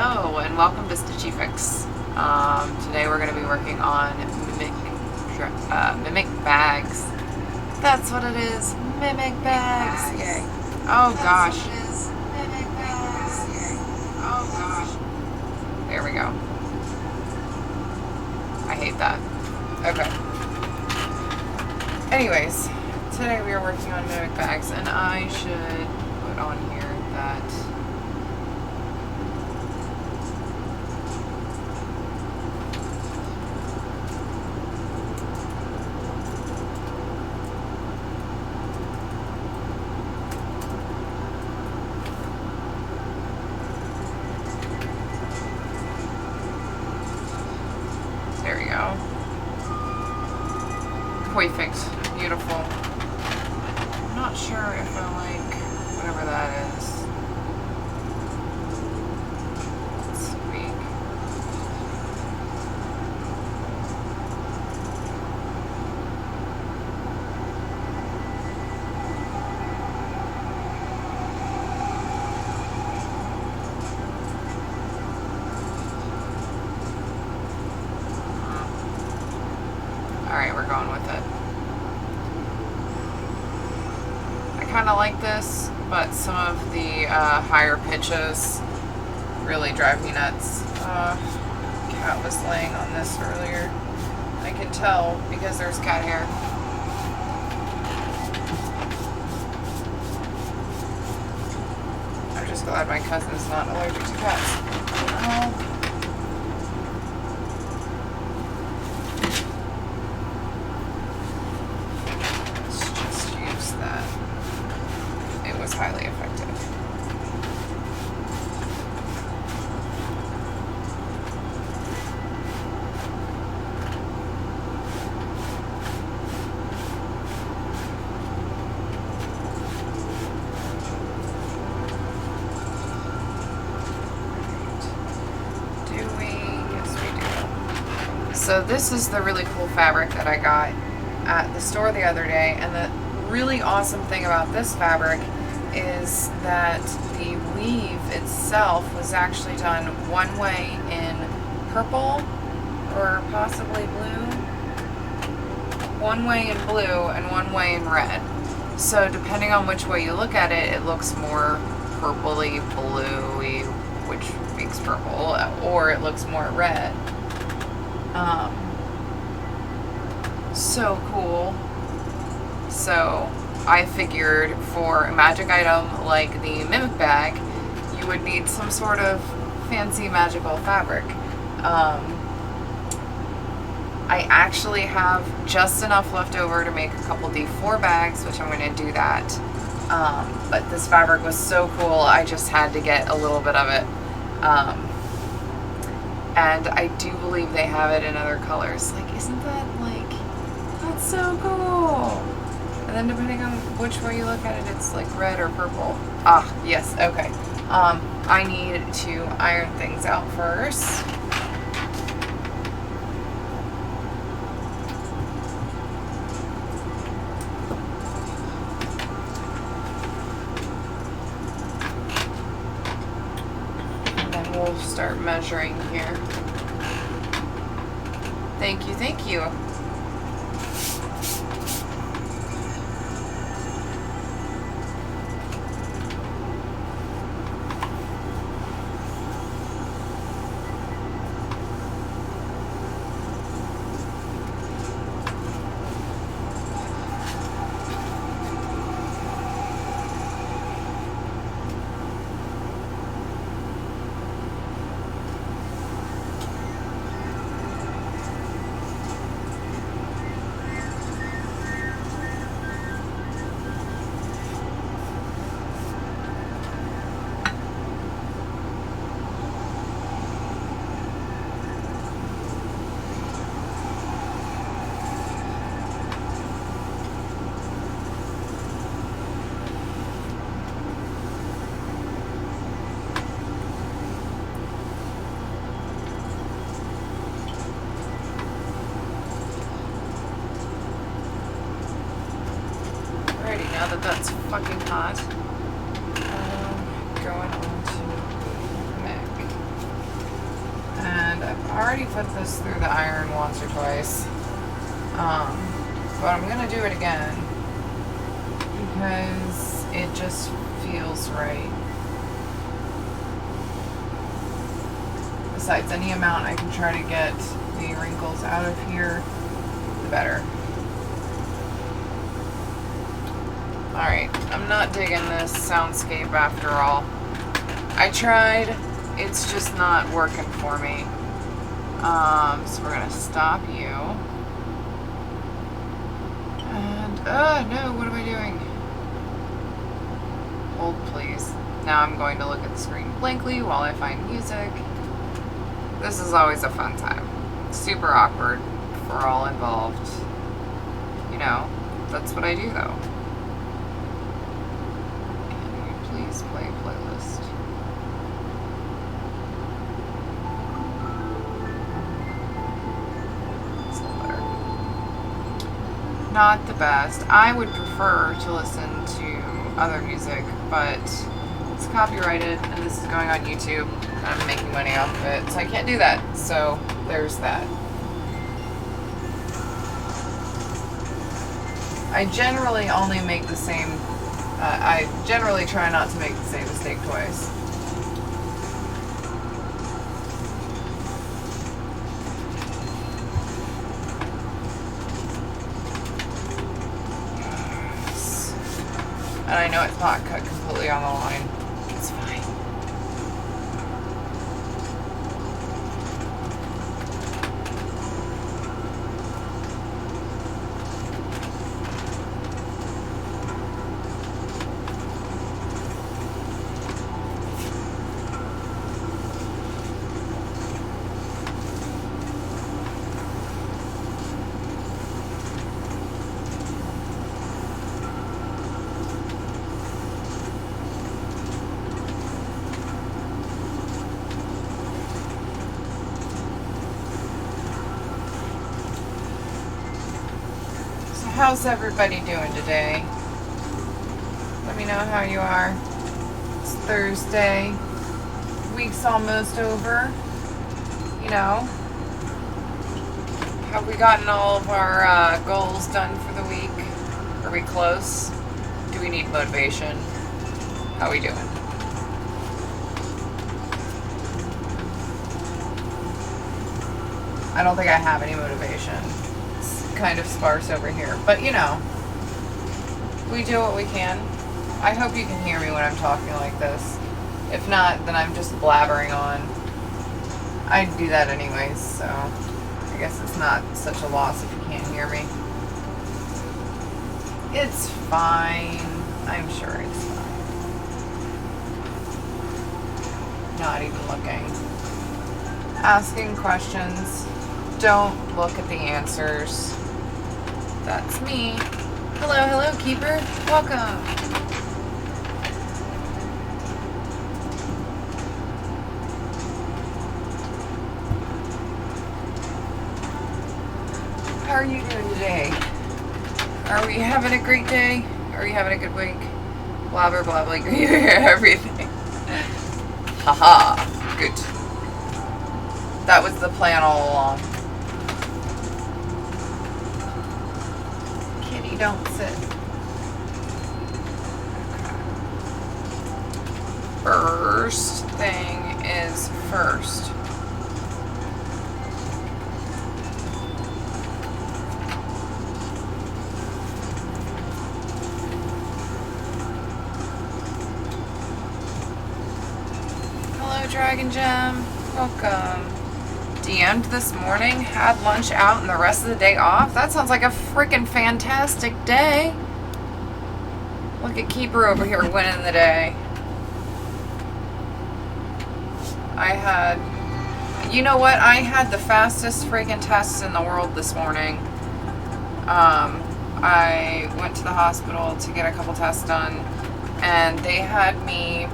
Hello and welcome to Stitchy Fix. Today we're going to be working on mimic bags. That's what it is. Mimic bags. Yay. Oh gosh. Mimic bags. Yay. Oh gosh. There we go. I hate that. Okay. Anyways, today we are working on mimic bags, and I should put on here that there we go. Perfect. Beautiful. I'm not sure if I like whatever that is. It's weak. Alright, we're going with it. I kind of like this, but some of the higher pitches really drive me nuts. Cat was laying on this earlier. I can tell because there's cat hair. I'm just glad my cousin's not allergic to cats. Highly effective. Yes, we do. So this is the really cool fabric that I got at the store the other day, and the really awesome thing about this fabric is that the weave itself was actually done one way in purple or possibly blue, one way in blue and one way in red. So depending on which way you look at it, it looks more purpley bluey, which makes purple, or it looks more red. So cool. So I figured for a magic item like the mimic bag, you would need some sort of fancy magical fabric. I actually have just enough left over to make a couple D4 bags, which I'm going to do that. But this fabric was so cool, I just had to get a little bit of it. And I do believe they have it in other colors. Like, isn't that like, that's so cool? And then depending on which way you look at it, it's like red or purple. Ah, yes, okay. I need to iron things out first. And then we'll start measuring here. Thank you, thank you. now that that's fucking hot. Going on to Mac. already put this through the iron once or twice. But I'm gonna do it again because it just feels right. Besides, any amount I can try to get the wrinkles out of here, the better. Alright, I'm not digging this soundscape after all. I tried, it's just not working for me. So we're gonna stop you. And, no, what am I doing? Hold, please. Now I'm going to look at the screen blankly while I find music. This is always a fun time. Super awkward for all involved. You know, that's what I do though. Can you please play playlist? It's a little better. Not the best. I would prefer to listen to other music, but it's copyrighted and this is going on YouTube. I'm making money off of it, so I can't do that. So there's that. I generally only make the same, I generally try not to make the same mistake twice. And I know it's not cut completely on the line. It's fine. How's everybody doing today? Let me know how you are. It's Thursday. Week's almost over. You know. Have we gotten all of our goals done for the week? Are we close? Do we need motivation? How are we doing? I don't think I have any motivation. Kind of sparse over here, but you know, we do what we can. I hope you can hear me when I'm talking like this. If not, then I'm just blabbering on. I do that anyways, so I guess it's not such a loss if you can't hear me. It's fine. I'm sure it's fine. Not even looking. Asking questions. Don't look at the answers. That's me. Hello, hello, Keeper. Welcome. How are you doing today? Are we having a great day? Are you having a good week? Blah, blah, blah, blah, everything. Haha. Good. That was the plan all along. Don't sit. First thing is first. Hello, Dragon Gem. Welcome. DM'd this morning, had lunch out, and the rest of the day off. That sounds like a freaking fantastic day. Look at Keeper over here winning the day. You know what? I had the fastest freaking tests in the world this morning. I went to the hospital to get a couple tests done, and they had me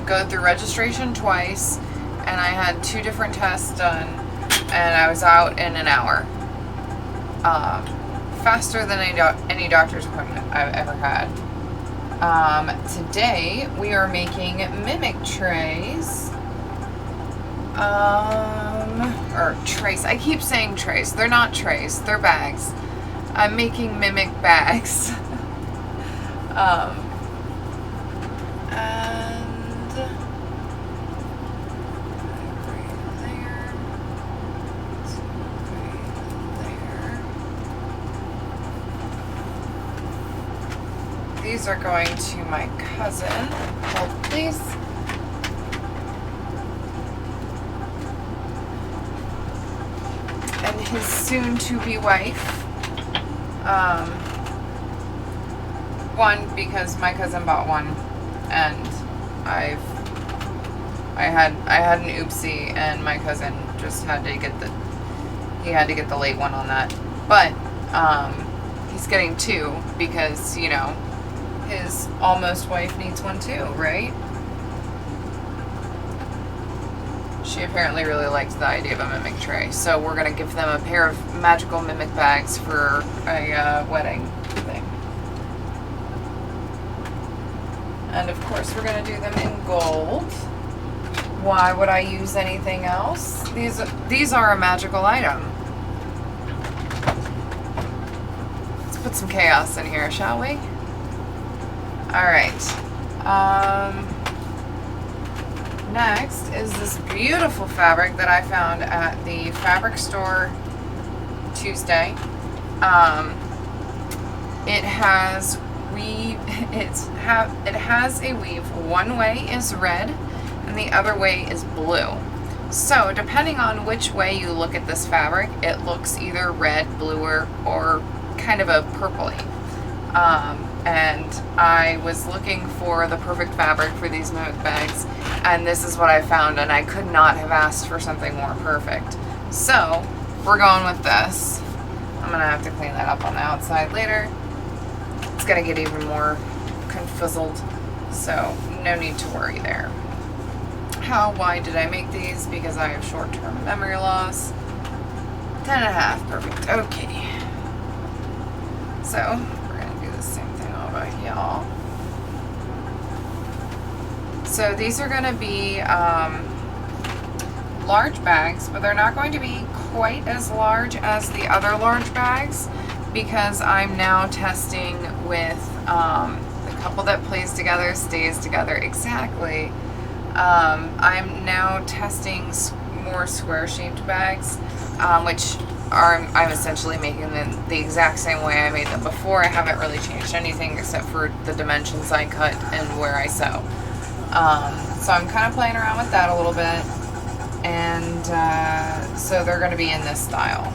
go through registration twice. And I had 2 different tests done, and I was out in an hour. Faster than any doctor's appointment I've ever had. Today, we are making mimic trays. Or trace. I keep saying trace. They're not trace. They're bags. I'm making mimic bags. And right there. These are going to my cousin. Hold please. And his soon-to-be wife. One, because my cousin bought one, and I had an oopsie, and my cousin just had to get the late one on that. But he's getting two because, you know, his almost wife needs one too, right? She apparently really liked the idea of a mimic tray, so we're gonna give them a pair of magical mimic bags for a wedding thing. And of course we're gonna do them in gold. Why would I use anything else? These are a magical item. Let's put some chaos in here, shall we? Alright. Next is this beautiful fabric that I found at the fabric store Tuesday. It has a weave. One way is red and the other way is blue. So depending on which way you look at this fabric, it looks either red, bluer, or kind of a purpley. And I was looking for the perfect fabric for these mimic bags, and this is what I found, and I could not have asked for something more perfect. So we're going with this. I'm gonna have to clean that up on the outside later. It's gonna get even more confuzzled, so no need to worry there. Why did I make these? Because I have short-term memory loss. 10.5, perfect, okay. So we're gonna do the same thing over here. So these are gonna be large bags, but they're not going to be quite as large as the other large bags because I'm now testing with the couple that plays together stays together exactly. I'm now testing more square-shaped bags, which I'm essentially making them the exact same way I made them before. I haven't really changed anything except for the dimensions I cut and where I sew. So I'm kind of playing around with that a little bit, and so they're going to be in this style.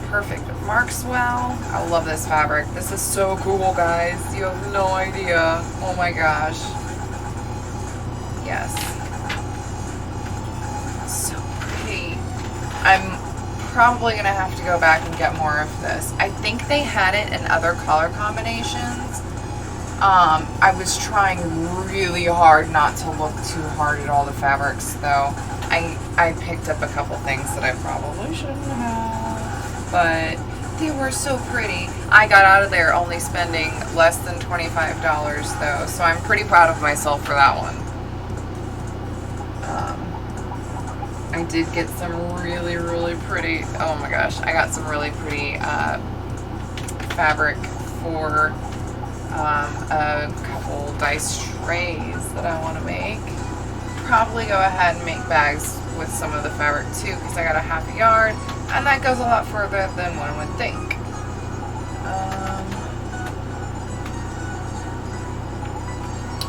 Perfect. Marks well. I love this fabric. This is so cool, guys. You have no idea. Oh my gosh. Yes. So pretty. I'm probably going to have to go back and get more of this. I think they had it in other color combinations. I was trying really hard not to look too hard at all the fabrics, though. I picked up a couple things that I probably shouldn't have, but they were so pretty. I got out of there only spending less than $25, though, so I'm pretty proud of myself for that one. I did get some really, really pretty, oh my gosh, I got some really pretty fabric for a couple dice trays that I want to make. Probably go ahead and make bags with some of the fabric too, because I got a half a yard, and that goes a lot further than one would think.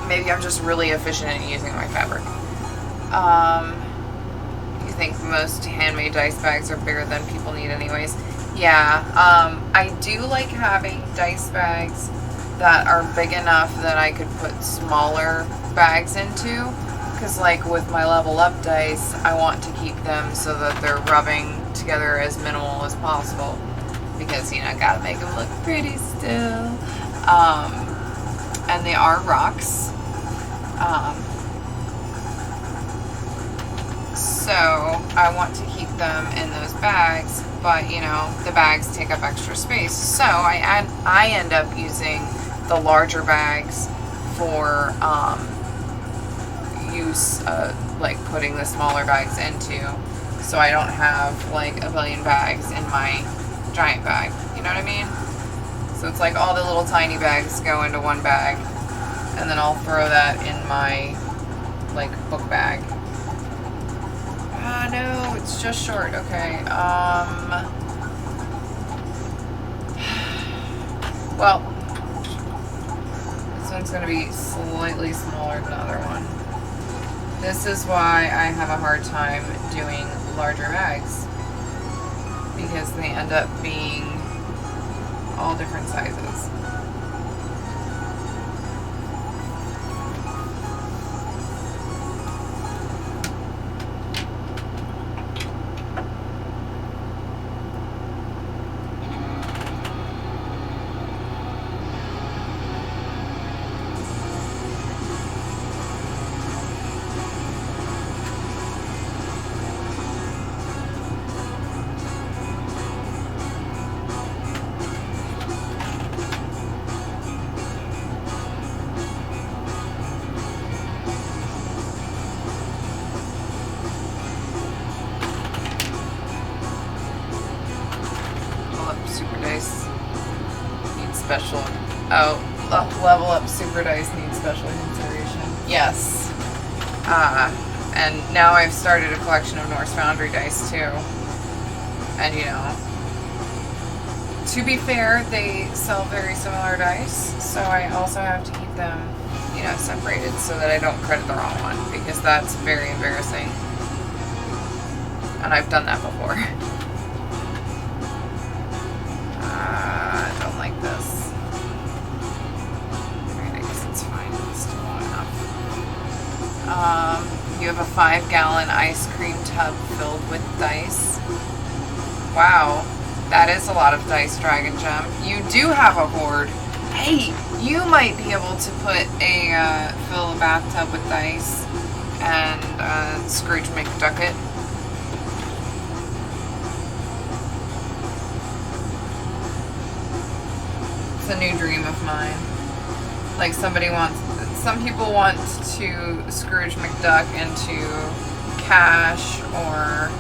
Maybe I'm just really efficient in using my fabric. You think most handmade dice bags are bigger than people need anyways? Yeah, I do like having dice bags that are big enough that I could put smaller bags into, because like with my level up dice, I want to keep them so that they're rubbing together as minimal as possible, because, you know, I gotta make them look pretty still. And they are rocks. So I want to keep them in those bags, but you know, the bags take up extra space. So I end up using the larger bags for, use like putting the smaller bags into, so I don't have like a billion bags in my giant bag. You know what I mean? So it's like all the little tiny bags go into one bag, and then I'll throw that in my like book bag. Ah, no, it's just short. Okay. Well, this one's going to be slightly smaller than the other one. This is why I have a hard time doing larger bags, because they end up being all different sizes. Special. Oh, level up super dice needs special consideration. Yes. And now I've started a collection of Norse Foundry dice too. And you know, to be fair, they sell very similar dice, so I also have to keep them, you know, separated so that I don't credit the wrong one, because that's very embarrassing. And I've done that before. I don't like this. Alright, I guess it's fine. It's still long enough. You have a 5-gallon ice cream tub filled with dice. Wow, that is a lot of dice, Dragon Gem. You do have a hoard. Hey, you might be able to put fill a bathtub with dice and Scrooge McDuck it. It's a new dream of mine. Like some people want to Scrooge McDuck into cash or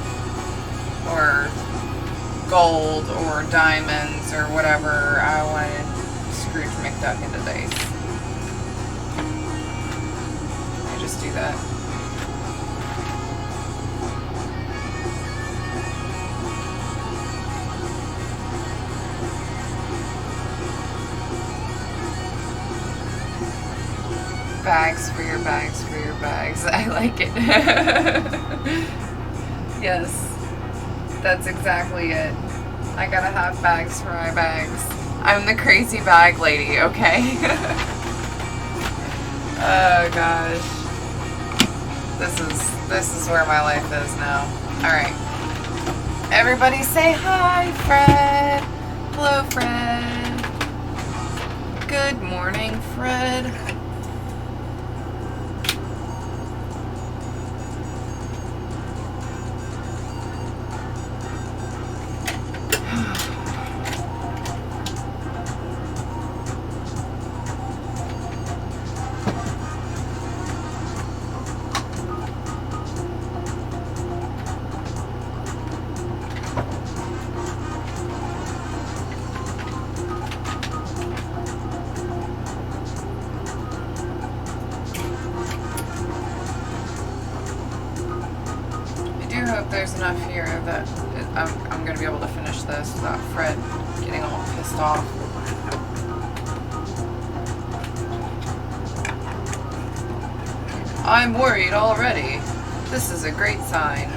gold or diamonds or whatever. I wanted Scrooge McDuck into dice. I just do that. Bags for your bags for your bags. I like it. Yes, that's exactly it. I gotta have bags for my bags. I'm the crazy bag lady, okay? Oh gosh. This is where my life is now. Alright. Everybody say hi, Fred. Hello, Fred. Good morning, Fred. There's enough here that I'm going to be able to finish this without Fred getting all pissed off. I'm worried already. This is a great sign.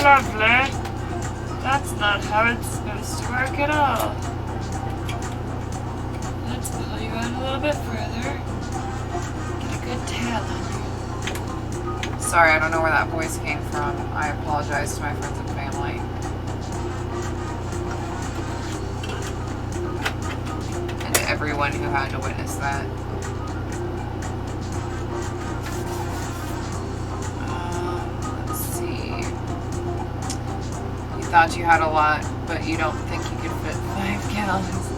Lovely. That's not how it's supposed to work at all. Let's pull you out a little bit further. Get a good tail on you. Sorry, I don't know where that voice came from. I apologize to my friends and family. And to everyone everyone who had to witness that. Let's see. You thought you had a lot, but you don't think you could fit 5 gallons.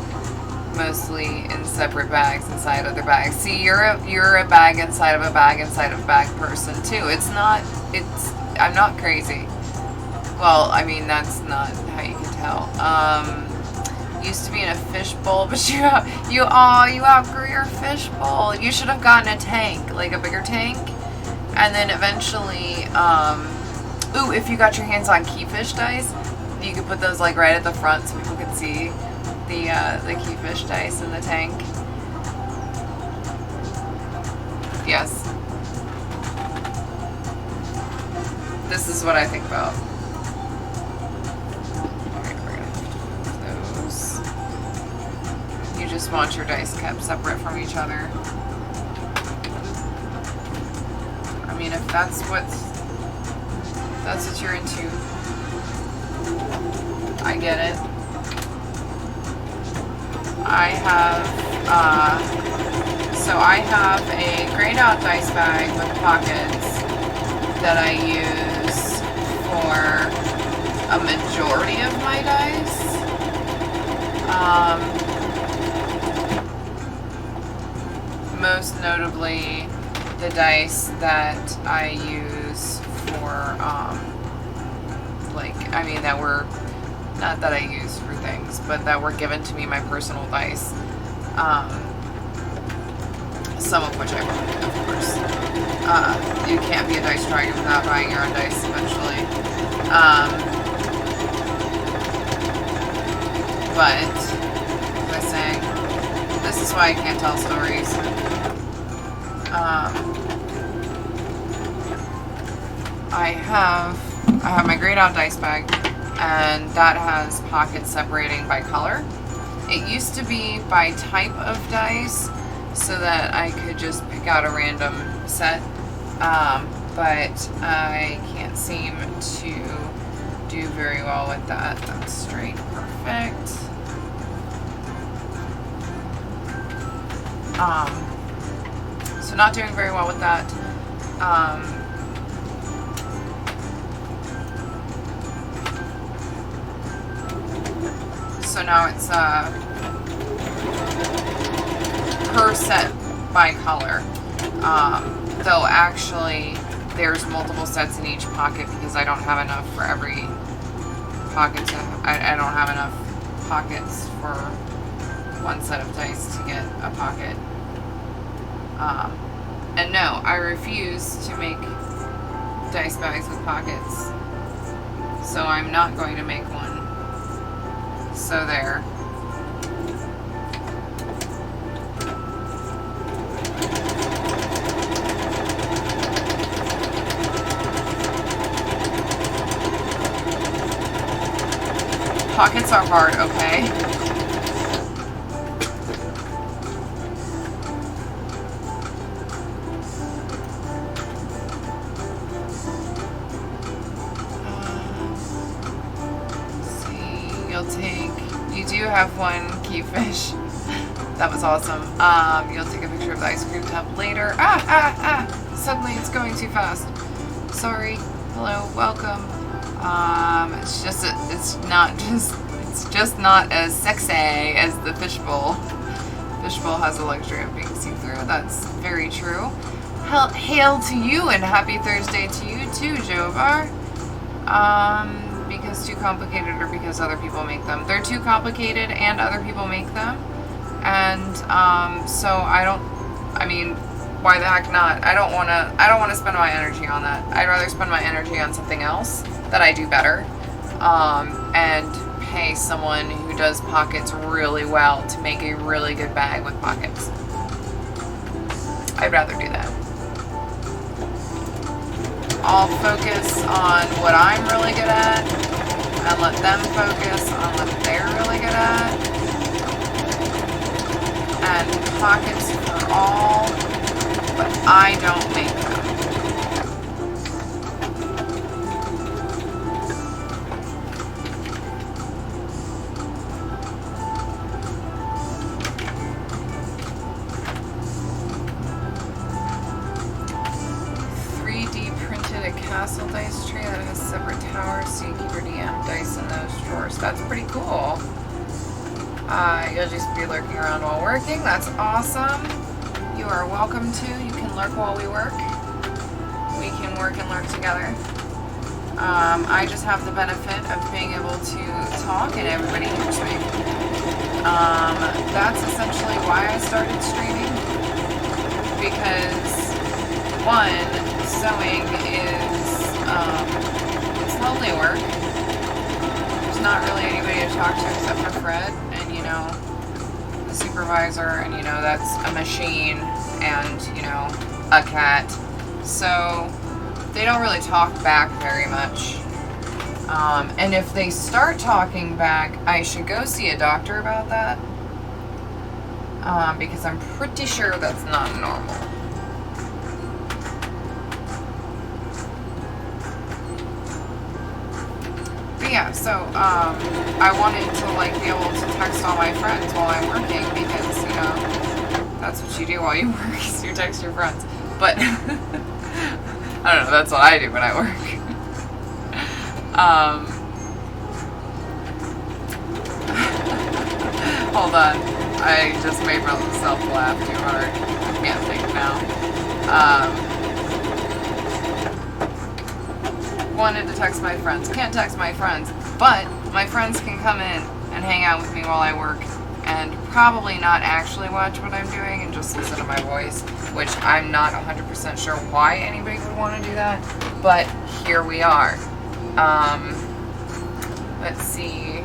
Mostly in separate bags inside other bags. See, you're a bag inside of a bag inside of a bag person too. I'm not crazy. Well, I mean, that's not how you can tell. Used to be in a fish bowl, but you outgrew your fish bowl. You should have gotten a tank, like a bigger tank, and then eventually, ooh, if you got your hands on keyfish dice, you could put those like right at the front so people could see the keyfish dice in the tank. Yes. This is what I think about. Alright, we're gonna have to those. You just want your dice kept separate from each other. I mean, if that's what you're into, I get it. I have a grayed out dice bag with pockets that I use for a majority of my dice. Most notably the dice that I use for, that were, not that I use for things, but that were given to me, my personal dice. Some of which I bought, of course. You can't be a dice dragon without buying your own dice eventually. But, as I was saying, this is why I can't tell stories. I have my grayed out dice bag, and that has pockets separating by color. It used to be by type of dice, so that I could just pick out a random set, but I can't seem to do very well with that. That's straight, perfect. So not doing very well with that. So now it's per set by color. Though actually there's multiple sets in each pocket because I don't have enough for every pocket I don't have enough pockets for one set of dice to get a pocket. And no, I refuse to make dice bags with pockets. So I'm not going to make one. So there. Pockets are hard, okay? You do have one keyfish. That was awesome. You'll take a picture of the ice cream tub later. Suddenly it's going too fast. Sorry. Hello, welcome. It's just not as sexy as the fishbowl. Fishbowl has the luxury of being see-through. That's very true. Hail to you and happy Thursday to you too, Jovar. Because too complicated or because other people make them. They're too complicated and other people make them. And so why the heck not? I don't wanna spend my energy on that. I'd rather spend my energy on something else that I do better. And pay someone who does pockets really well to make a really good bag with pockets. I'd rather do that. I'll focus on what I'm really good at and let them focus on what they're really good at. And pockets for all, but I don't make them. You'll just be lurking around while working. That's awesome. You are welcome to. You can lurk while we work. We can work and lurk together. I just have the benefit of being able to talk and everybody hears me. That's essentially why I started streaming. Because, one, sewing is, it's lonely work. There's not really anybody to talk to except for Fred and, you know, the supervisor, and, you know, that's a machine and, you know, a cat. So they don't really talk back very much. And if they start talking back, I should go see a doctor about that. Because I'm pretty sure that's not normal. But yeah, so I wanted to like be able to text all my friends while I'm working because, you know, that's what you do while you work, is you text your friends. But I don't know, that's what I do when I work. Hold on, I just made myself laugh too hard. Can't think now. Wanted to text my friends. Can't text my friends, but my friends can come in and hang out with me while I work and probably not actually watch what I'm doing and just listen to my voice, which I'm not 100% sure why anybody would want to do that, but here we are. Let's see.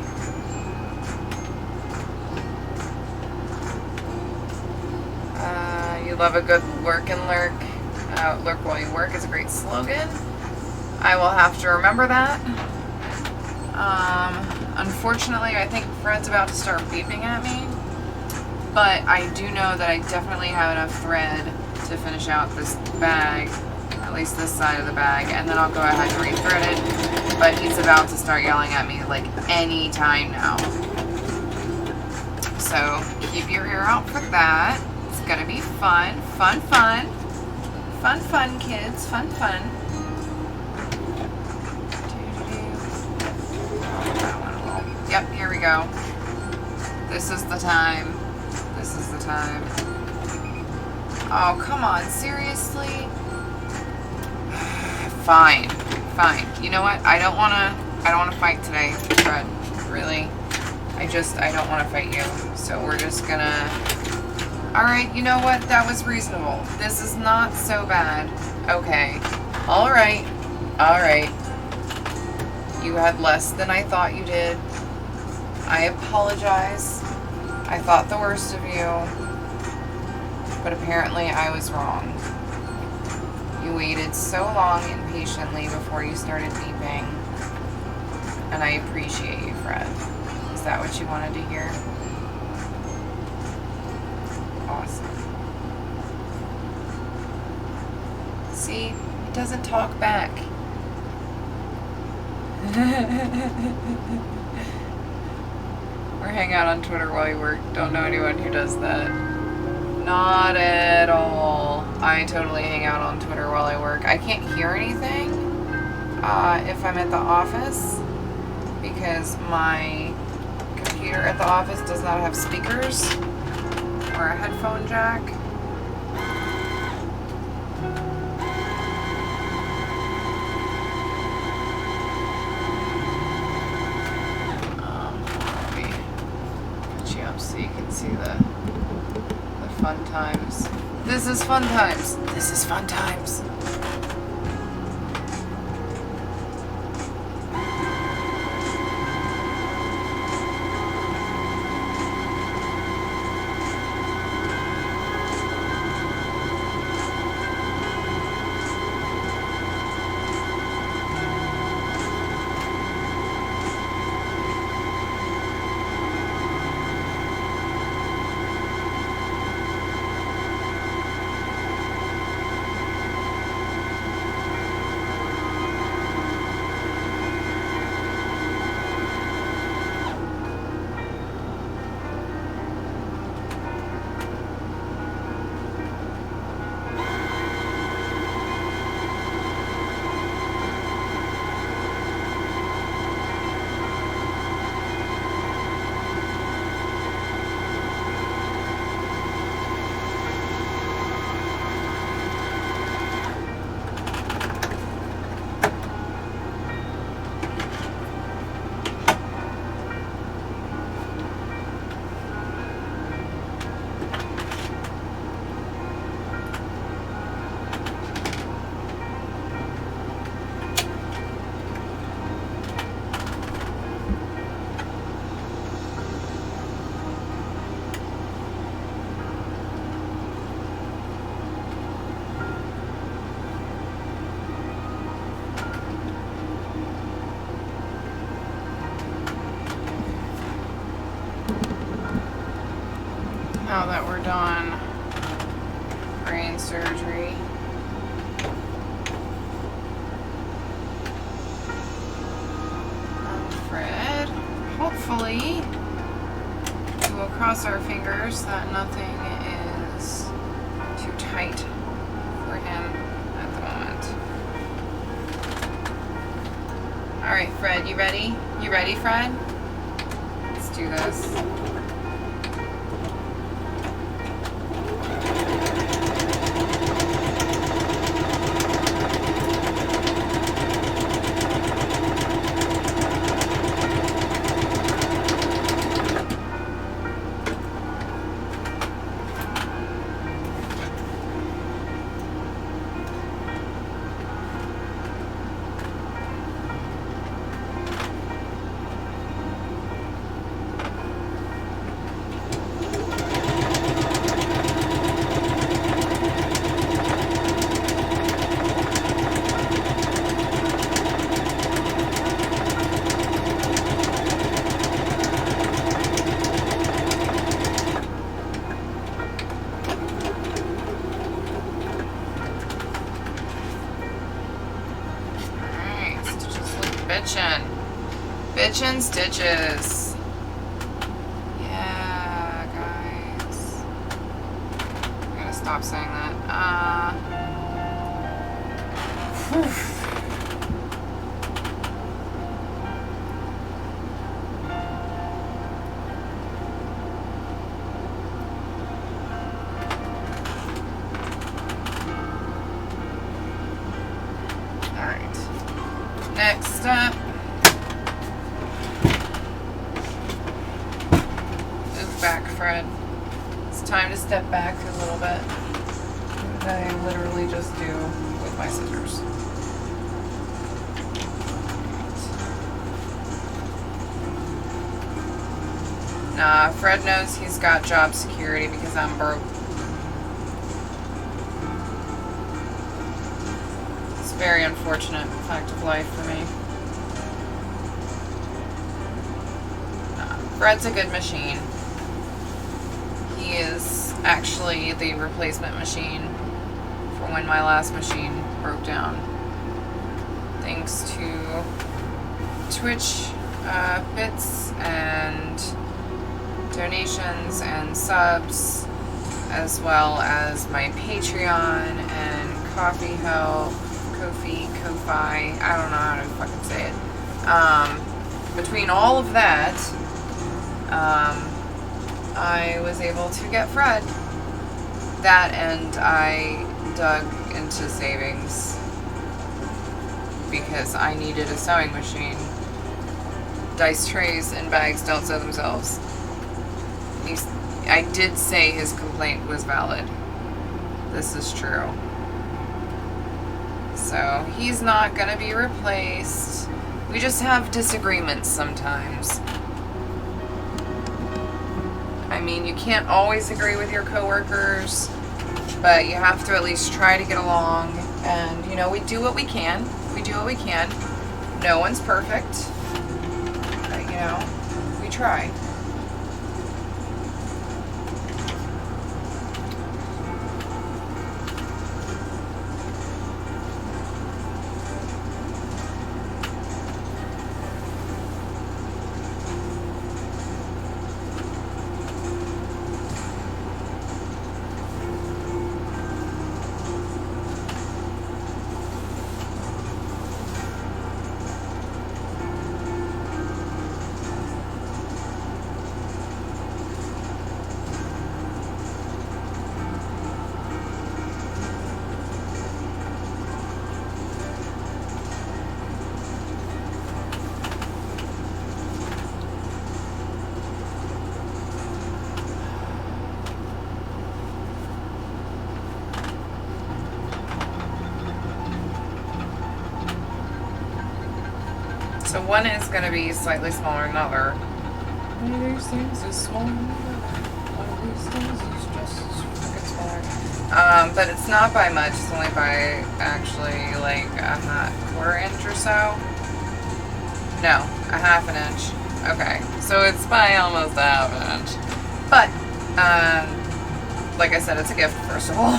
You love a good work and lurk. Lurk while you work is a great slogan. I will have to remember that. Unfortunately, I think Fred's about to start beeping at me, but I do know that I definitely have enough thread to finish out this bag, at least this side of the bag, and then I'll go ahead and rethread it, but he's about to start yelling at me like any time now. So keep your ear out for that. It's gonna be fun, fun, fun. Fun, fun, kids, fun, fun. Yep, here we go. This is the time. This is the time. Oh, come on, seriously? Fine, fine. You know what? I don't wanna fight today, Fred. Really. I don't wanna fight you. So we're just gonna... Alright, you know what? That was reasonable. This is not so bad. Okay. Alright. Alright. You had less than I thought you did. I apologize. I thought the worst of you. But apparently I was wrong. You waited so long and patiently before you started beeping. And I appreciate you, Fred. Is that what you wanted to hear? Awesome. See? It doesn't talk back. Or hang out on Twitter while you work. Don't know anyone who does that. Not at all. I totally hang out on Twitter while I work. I can't hear anything if I'm at the office because my computer at the office does not have speakers or a headphone jack. Let me put you up so you can see the fun times. This is fun times. This is fun times. now that we're done brain surgery. And Fred, hopefully, we will cross our fingers that nothing is too tight for him at the moment. All right, Fred, you ready? You ready, Fred? Let's do this. Bitchin' stitches. Yeah, guys. I gotta stop saying that. Alright. Next up. Back, Fred. It's time to step back a little bit. I literally just do with my scissors. Nah, Fred knows he's got job security because I'm broke. It's a very unfortunate fact of life for me. Nah, Fred's a good machine. He is actually the replacement machine for when my last machine broke down. Thanks to Twitch bits and donations and subs, as well as my Patreon and Coffee Help, Ko-fi, I don't know how to fucking say it. Between all of that, I was able to get Fred. That, and I dug into savings because I needed a sewing machine. Dice trays and bags don't sew themselves. I did say his complaint was valid. This is true. So he's not gonna be replaced. We just have disagreements sometimes. I mean, you can't always agree with your coworkers, but you have to at least try to get along. And, you know, we do what we can. We do what we can. No one's perfect. But, you know, we try. So one is going to be slightly smaller than another. One of these things is smaller than another. One of these things is just fucking smaller. But it's not by much. It's only by actually like a quarter inch or so. No, a half an inch. Okay, so it's by almost a half an inch. But like I said, it's a gift, first of all.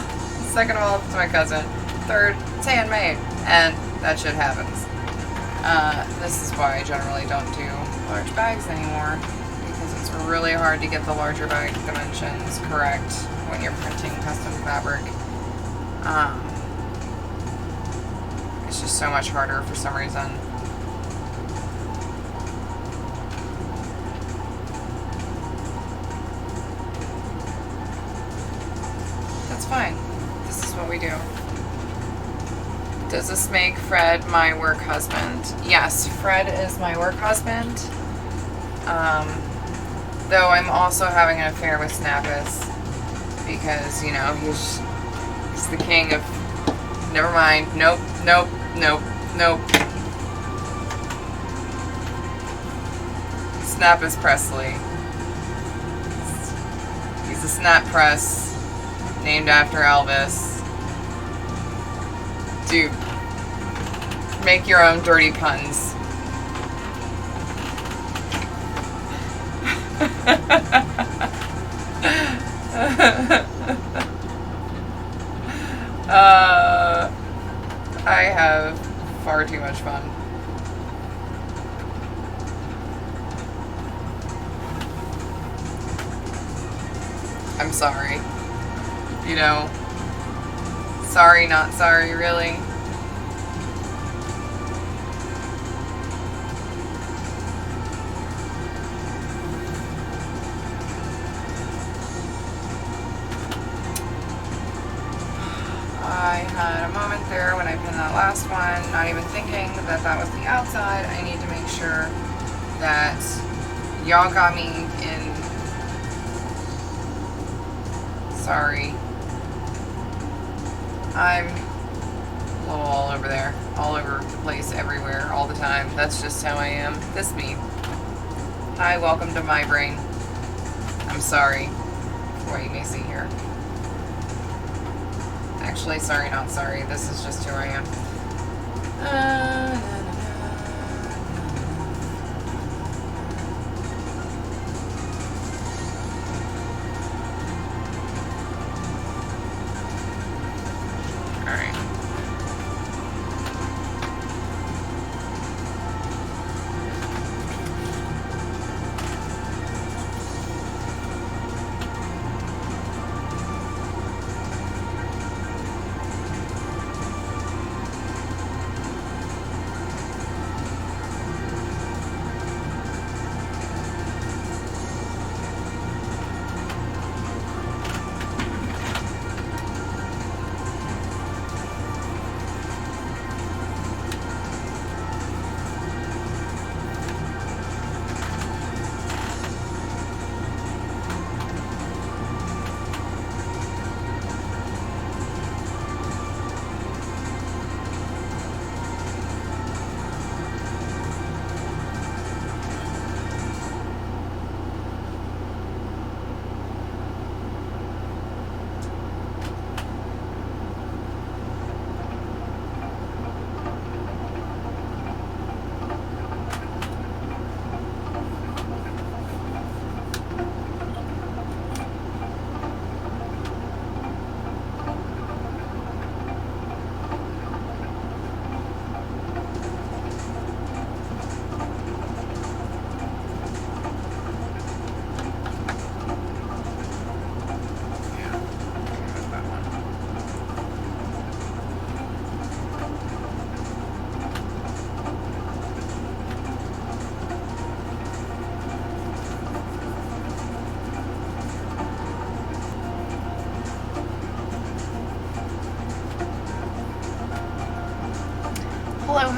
Second of all, it's my cousin. Third, it's handmade. And that shit happens. This is why I generally don't do large bags anymore. Because it's really hard to get the larger bag dimensions correct when you're printing custom fabric. It's just so much harder for some reason. That's fine. This is what we do. Does this make Fred my work husband? Yes, Fred is my work husband. Though I'm also having an affair with Snappus because, you know, he's the king of... Never mind. Nope, nope, nope, nope. Snappus Presley. He's a snap press named after Elvis. Dude, make your own dirty puns. I have far too much fun. I'm sorry. You know, sorry, not sorry, really. I had a moment there when I pinned that last one, not even thinking that that was the outside. I need to make sure that y'all got me in. Sorry. I'm a little all over there, all over the place, everywhere, all the time. That's just how I am. This me. Hi, welcome to my brain. I'm sorry for what you may see here. Actually, sorry, not sorry. This is just who I am. Alright.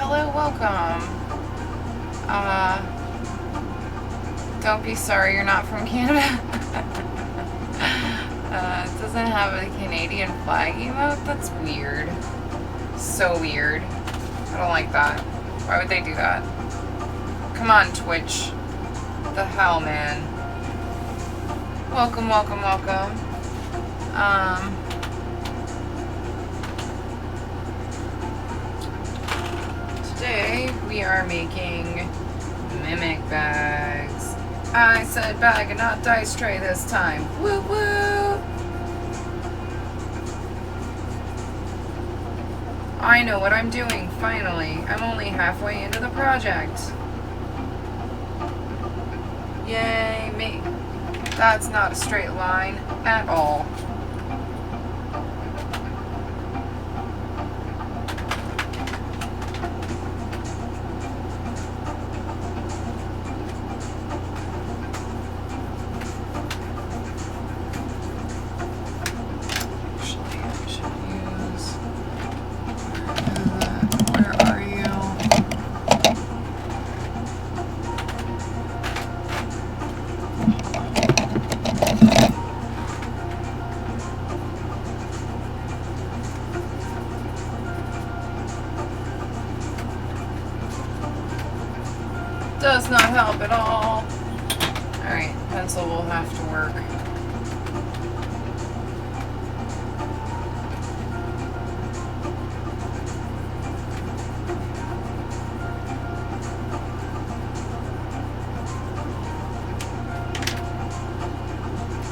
Hello, welcome. Don't be sorry you're not from Canada. It doesn't have a Canadian flag emote? That's weird. So weird. I don't like that. Why would they do that? Come on, Twitch. What the hell, man? Welcome, welcome, welcome. Today we are making mimic bags. I said bag and not dice tray this time. Woo woo! I know what I'm doing, finally. I'm only halfway into the project. Yay, me. That's not a straight line at all. Does not help at all. Alright, pencil will have to work.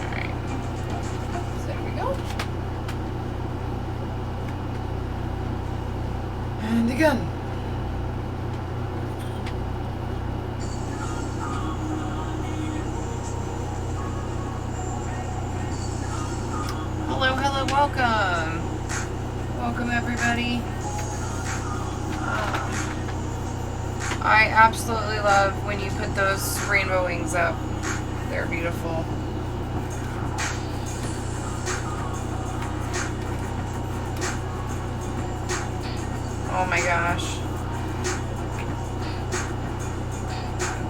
Alright. So there we go. And again. Hello, welcome. Welcome, everybody. I absolutely love when you put those rainbow wings up. They're beautiful. Oh my gosh.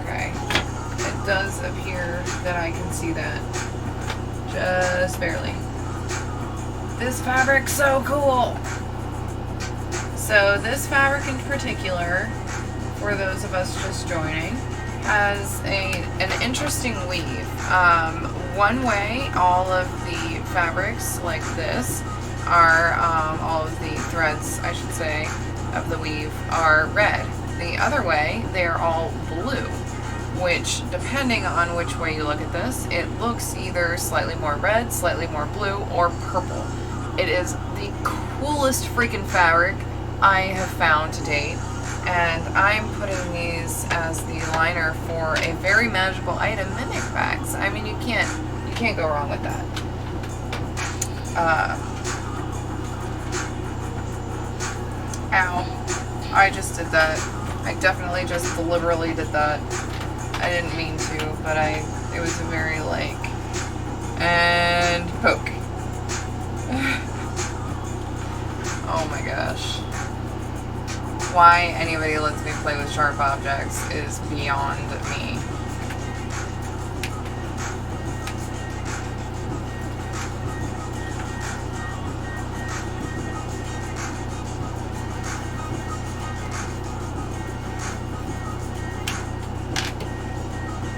Okay. It does appear that I can see that. Just barely. This fabric's so cool. So this fabric in particular, for those of us just joining, has an interesting weave. One way, all of the fabrics like this are, all of the threads, I should say, of the weave are red. The other way, they're all blue, which, depending on which way you look at this, it looks either slightly more red, slightly more blue, or purple. It is the coolest freaking fabric I have found to date, and I'm putting these as the liner for a very magical item, mimic bags. I mean, you can't go wrong with that. Ow. I just did that. I definitely just deliberately did that. I didn't mean to, but it was a very and poke. Oh my gosh. Why anybody lets me play with sharp objects is beyond me.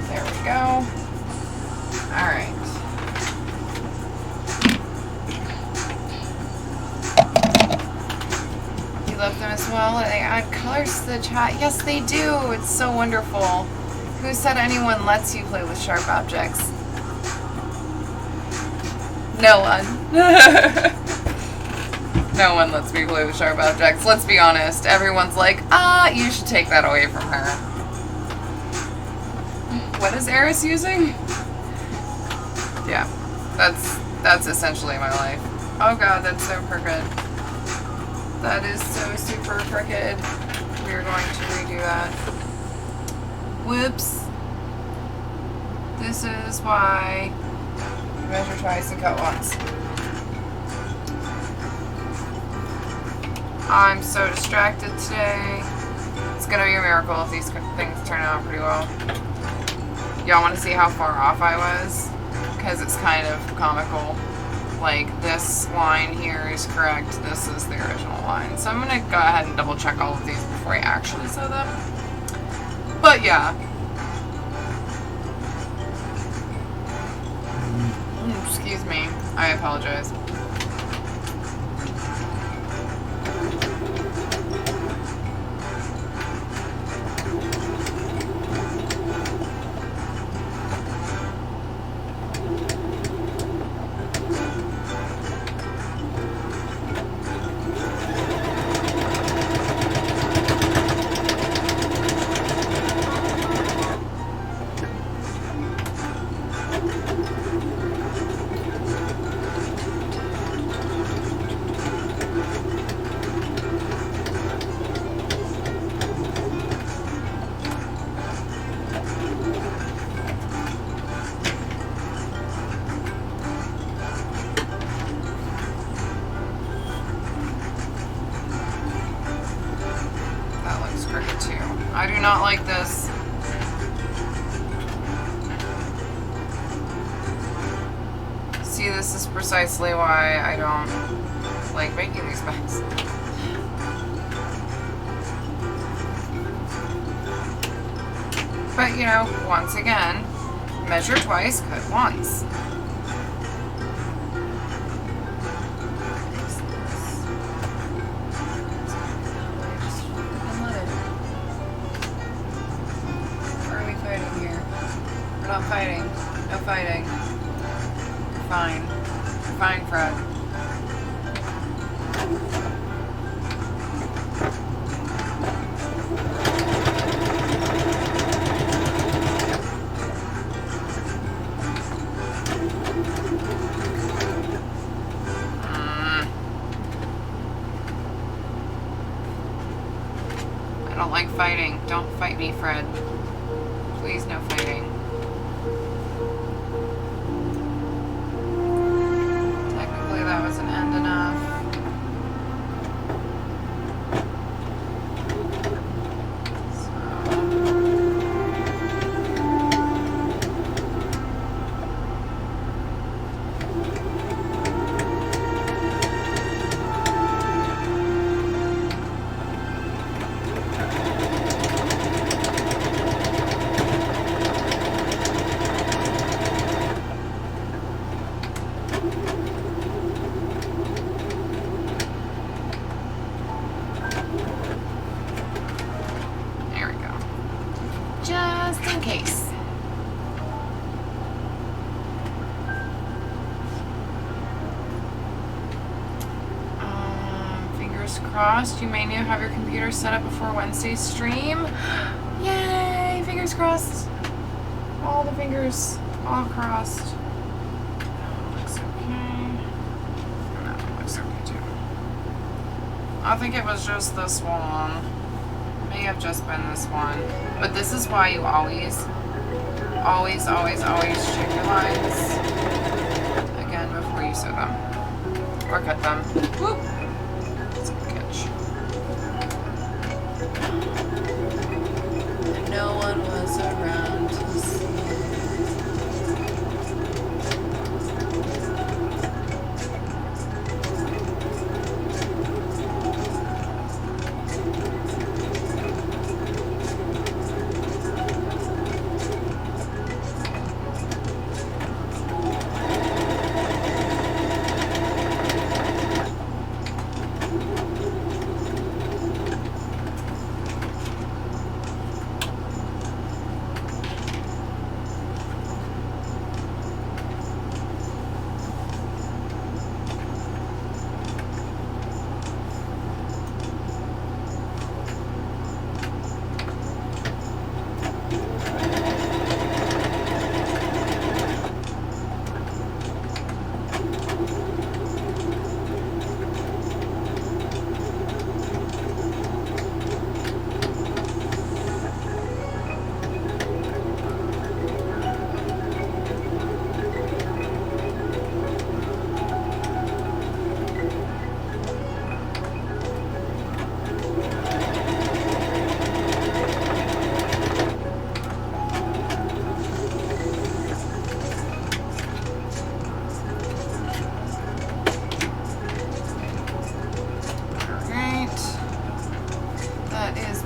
There we go. Alright. You love them as well? They add colors to the chat. Yes, they do. It's so wonderful. Who said anyone lets you play with sharp objects? No one. No one lets me play with sharp objects. Let's be honest. Everyone's like, you should take that away from her. What is Aras using? Yeah, that's essentially my life. Oh god, that's so crooked. That is so super crooked. We are going to redo that. Whoops. This is why you measure twice and cut once. I'm so distracted today. It's gonna be a miracle if these things turn out pretty well. Y'all want to see how far off I was? Because it's kind of comical. Like, this line here is correct, this is the original line. So I'm going to go ahead and double check all of these before I actually sew them. But yeah. Excuse me. I apologize. not like this. See, this is precisely why I don't like making these bags. But, you know, once again, measure twice, cut once. Why are we fighting here? We're not fighting. No fighting. You're fine. You're fine, Fred. I don't like fighting. Don't fight me, Fred. Please, no fighting. Technically, that was an end enough. There we go. Just in case. Fingers crossed. You may now have your computer set up before Wednesday's stream. Yay! Fingers crossed. All the fingers all crossed. That looks okay. And that one looks okay too. I think it was just this one. May have just been this one. But this is why you always check your lines again before you sew them. Or cut them. Whoop! That's a good catch. No one was around to see.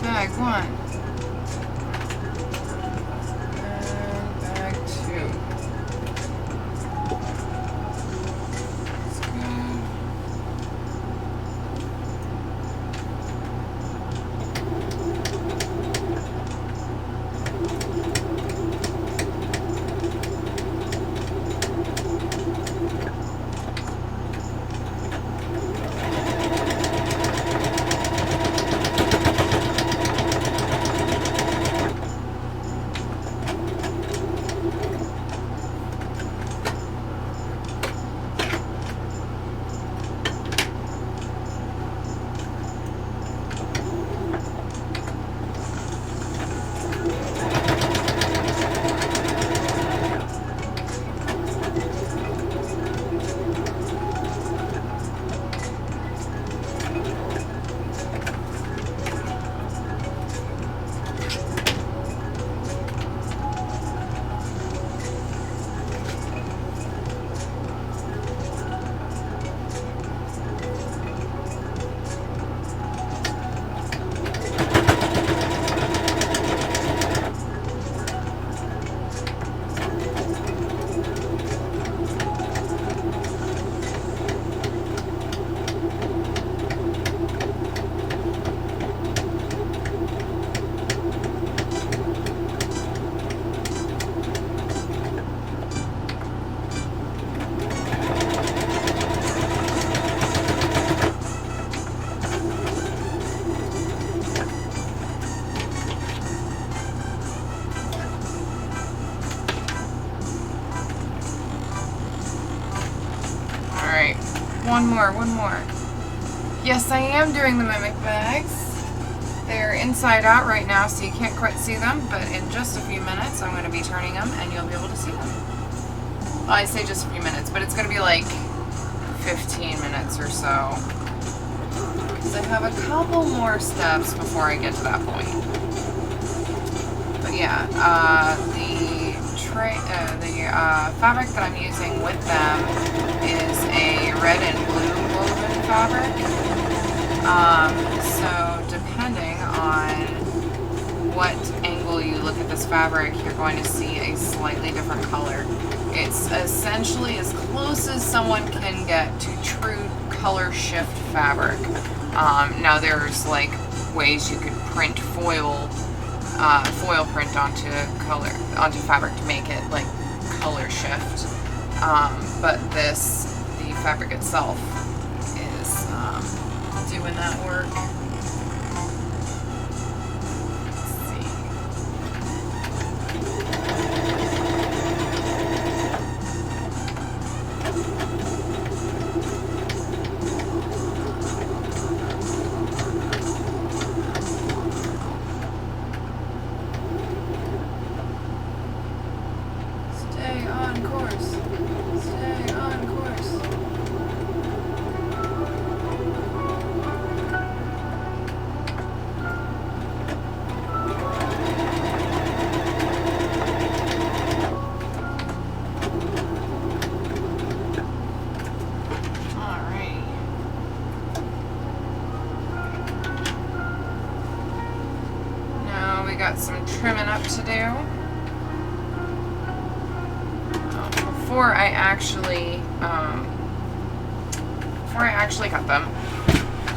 Bag one. And bag two. That's good. One more. Yes, I am doing the mimic bags. They're inside out right now, so you can't quite see them, but in just a few minutes, I'm going to be turning them, and you'll be able to see them. Well, I say just a few minutes, but it's going to be like 15 minutes or so. Because I have a couple more steps before I get to that point. But yeah, the fabric that I'm using with them is a red and blue woven fabric. So depending on what angle you look at this fabric, you're going to see a slightly different color. It's essentially as close as someone can get to true color shift fabric. Now there's like ways you could print foil print onto fabric to make it like color shift. But the fabric itself is doing that work. Got some trimming up to do before I actually cut them.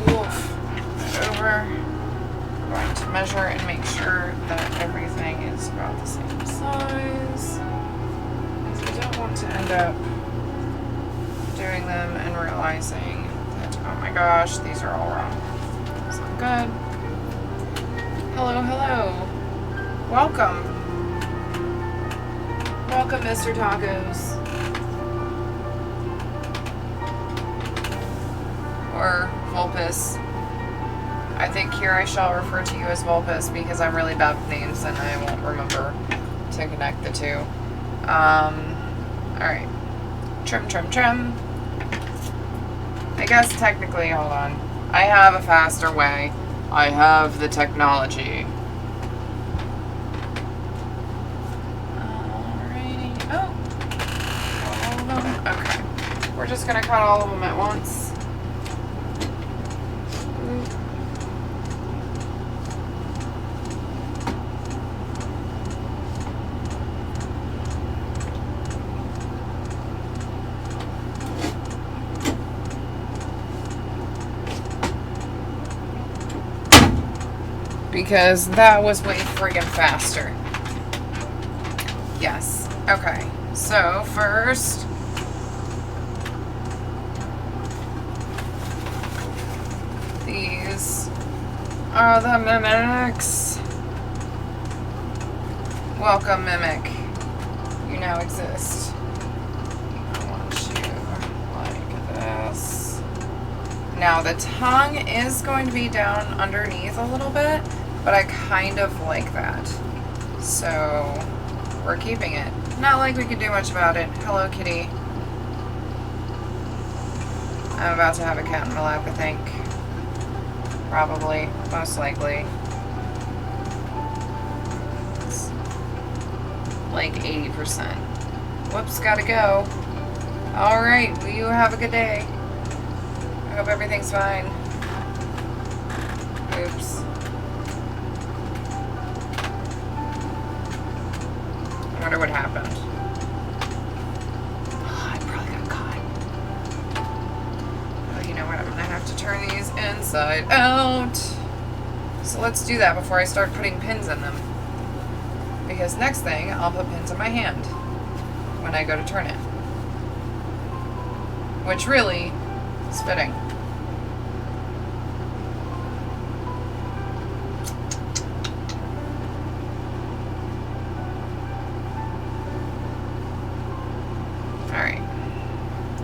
Over. I'm going to measure and make sure that everything is about the same size, because I don't want to end up doing them and realizing that, oh my gosh, these are all wrong. That's not good. Hello. Welcome, Mr. Tacos. Or Vulpus. I think here I shall refer to you as Vulpus because I'm really bad with names and I won't remember to connect the two. Alright. Trim. I guess technically, hold on. I have a faster way. I have the technology. We're just going to cut all of them at once. Because that was way friggin' faster. Yes. Okay. So first, these are the mimics. Welcome, mimic. You now exist. I want you like this. Now the tongue is going to be down underneath a little bit, but I kind of like that. So we're keeping it. Not like we could do much about it. Hello, kitty. I'm about to have a cat in my lap, I think. Probably. Most likely. It's like 80%. Whoops, gotta go. Alright, well, you have a good day. I hope everything's fine. Oops. I wonder what happened. Oh, I probably got caught. Oh, you know what? I'm gonna have to turn these inside out. So let's do that before I start putting pins in them. Because next thing, I'll put pins in my hand when I go to turn it. Which really is fitting. Alright.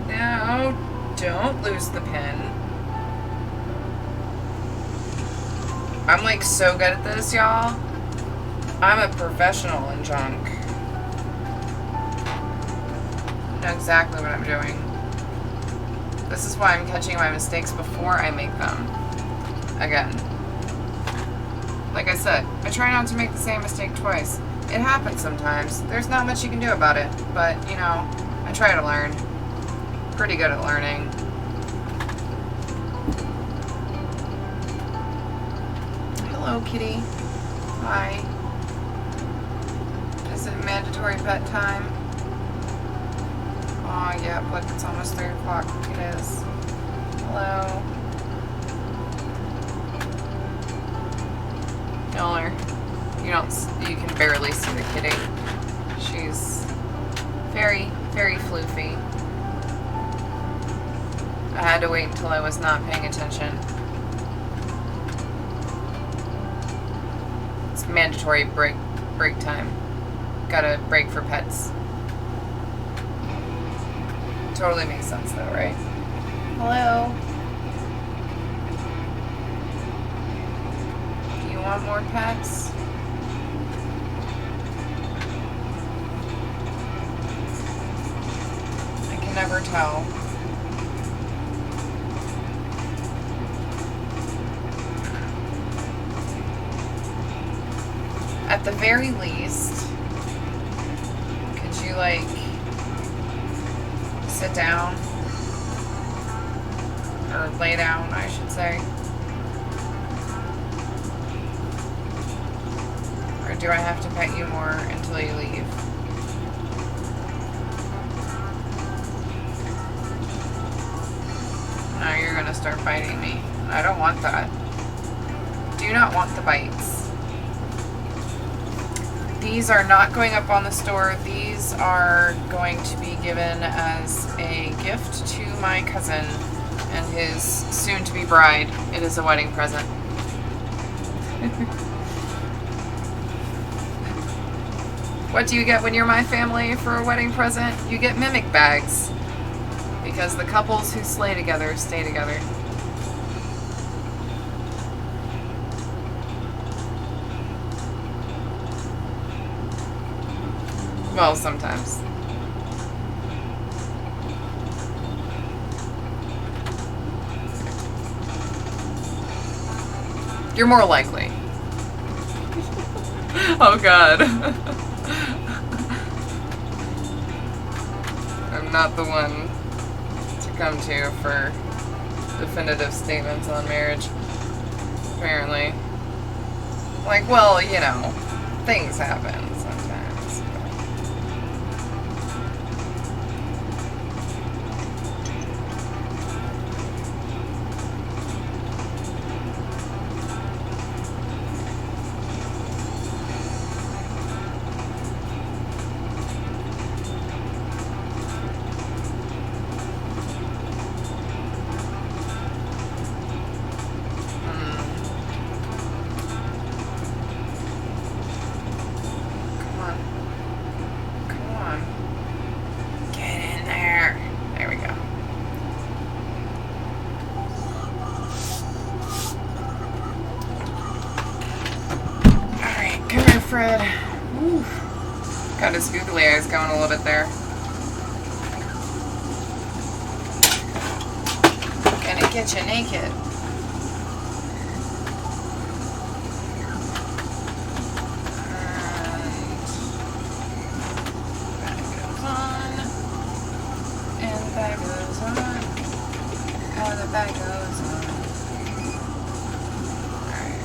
Now, Don't lose the pin. I'm like so good at this, y'all. I'm a professional in junk. I know exactly what I'm doing. This is why I'm catching my mistakes before I make them. Again. Like I said, I try not to make the same mistake twice. It happens sometimes. There's not much you can do about it. But, you know, I try to learn. Pretty good at learning. Hello, kitty. Hi. Is it mandatory pet time? Oh, yeah, look, it's almost 3 o'clock. It is. Hello. Miller. You can barely see the kitty. She's very, very floofy. I had to wait until I was not paying attention. It's mandatory break time. Gotta break for pets. Totally makes sense though, right? Hello? Do you want more pets? I can never tell. At the very least, could you like sit down? Or lay down, I should say. Or do I have to pet you more until you leave? Now you're gonna start biting me. I don't want that. Do not want the bites. These are not going up on the store. These are going to be given as a gift to my cousin and his soon-to-be bride. It is a wedding present. What do you get when you're my family for a wedding present? You get mimic bags. Because the couples who slay together stay together. Well, sometimes. You're more likely. Oh God. I'm not the one to come to for definitive statements on marriage. Apparently. Like, well, you know, things happen sometimes. Fred. Ooh. Got his googly eyes going a little bit there. Gonna get you naked. And that goes on. How the back goes on. Alright.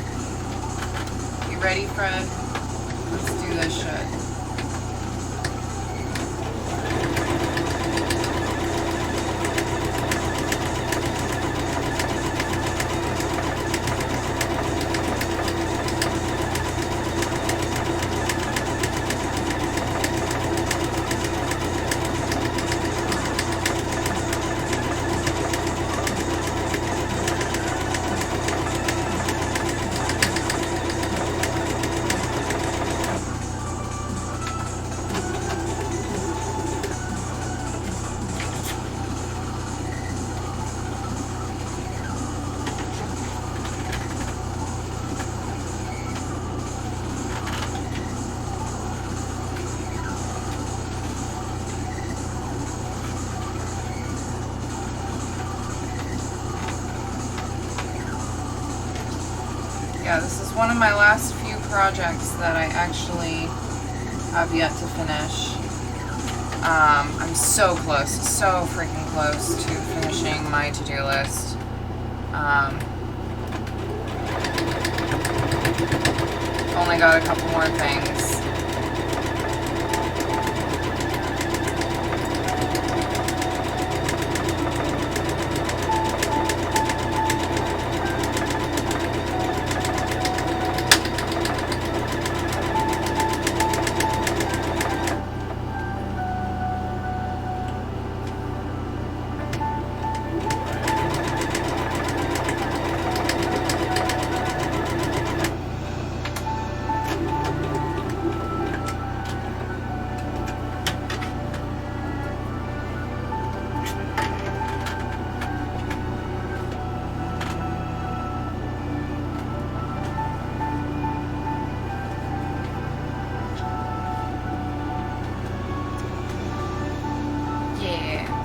You ready, Fred? Let's do this shit. Yeah, this is one of my last few projects that I actually have yet to finish. I'm so close, so freaking close to finishing my to-do list. Only got a couple more things.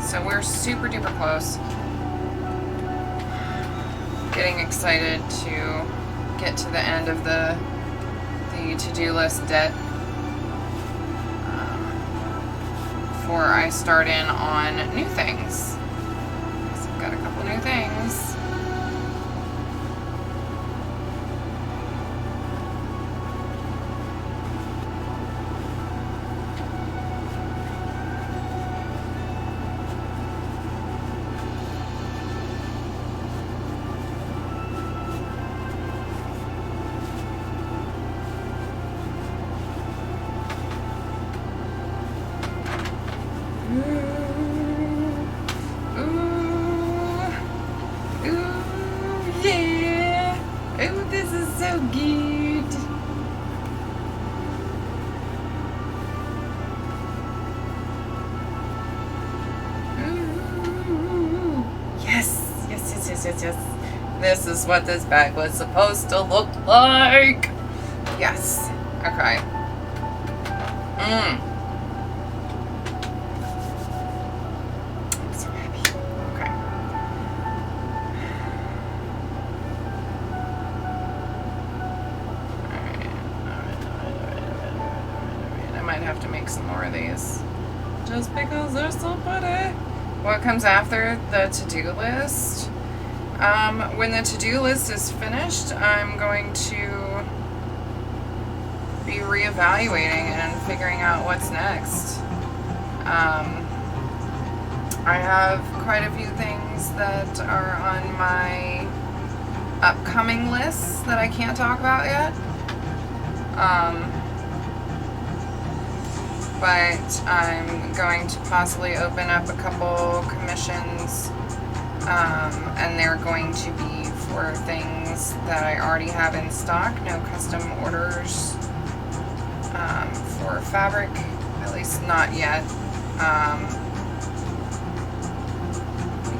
So we're super duper close. Getting excited to get to the end of the to-do list debt before I start in on new things. So I've got a couple new things. Yes. This is what this bag was supposed to look like. Yes. Okay. I'm so happy. Okay. Alright. I might have to make some more of these. Just because they're so pretty. What comes after the to-do list? When the to-do list is finished, I'm going to be reevaluating and figuring out what's next. I have quite a few things that are on my upcoming lists that I can't talk about yet. But I'm going to possibly open up a couple commissions, and they're going to be for things that I already have in stock, no custom orders for fabric, at least not yet,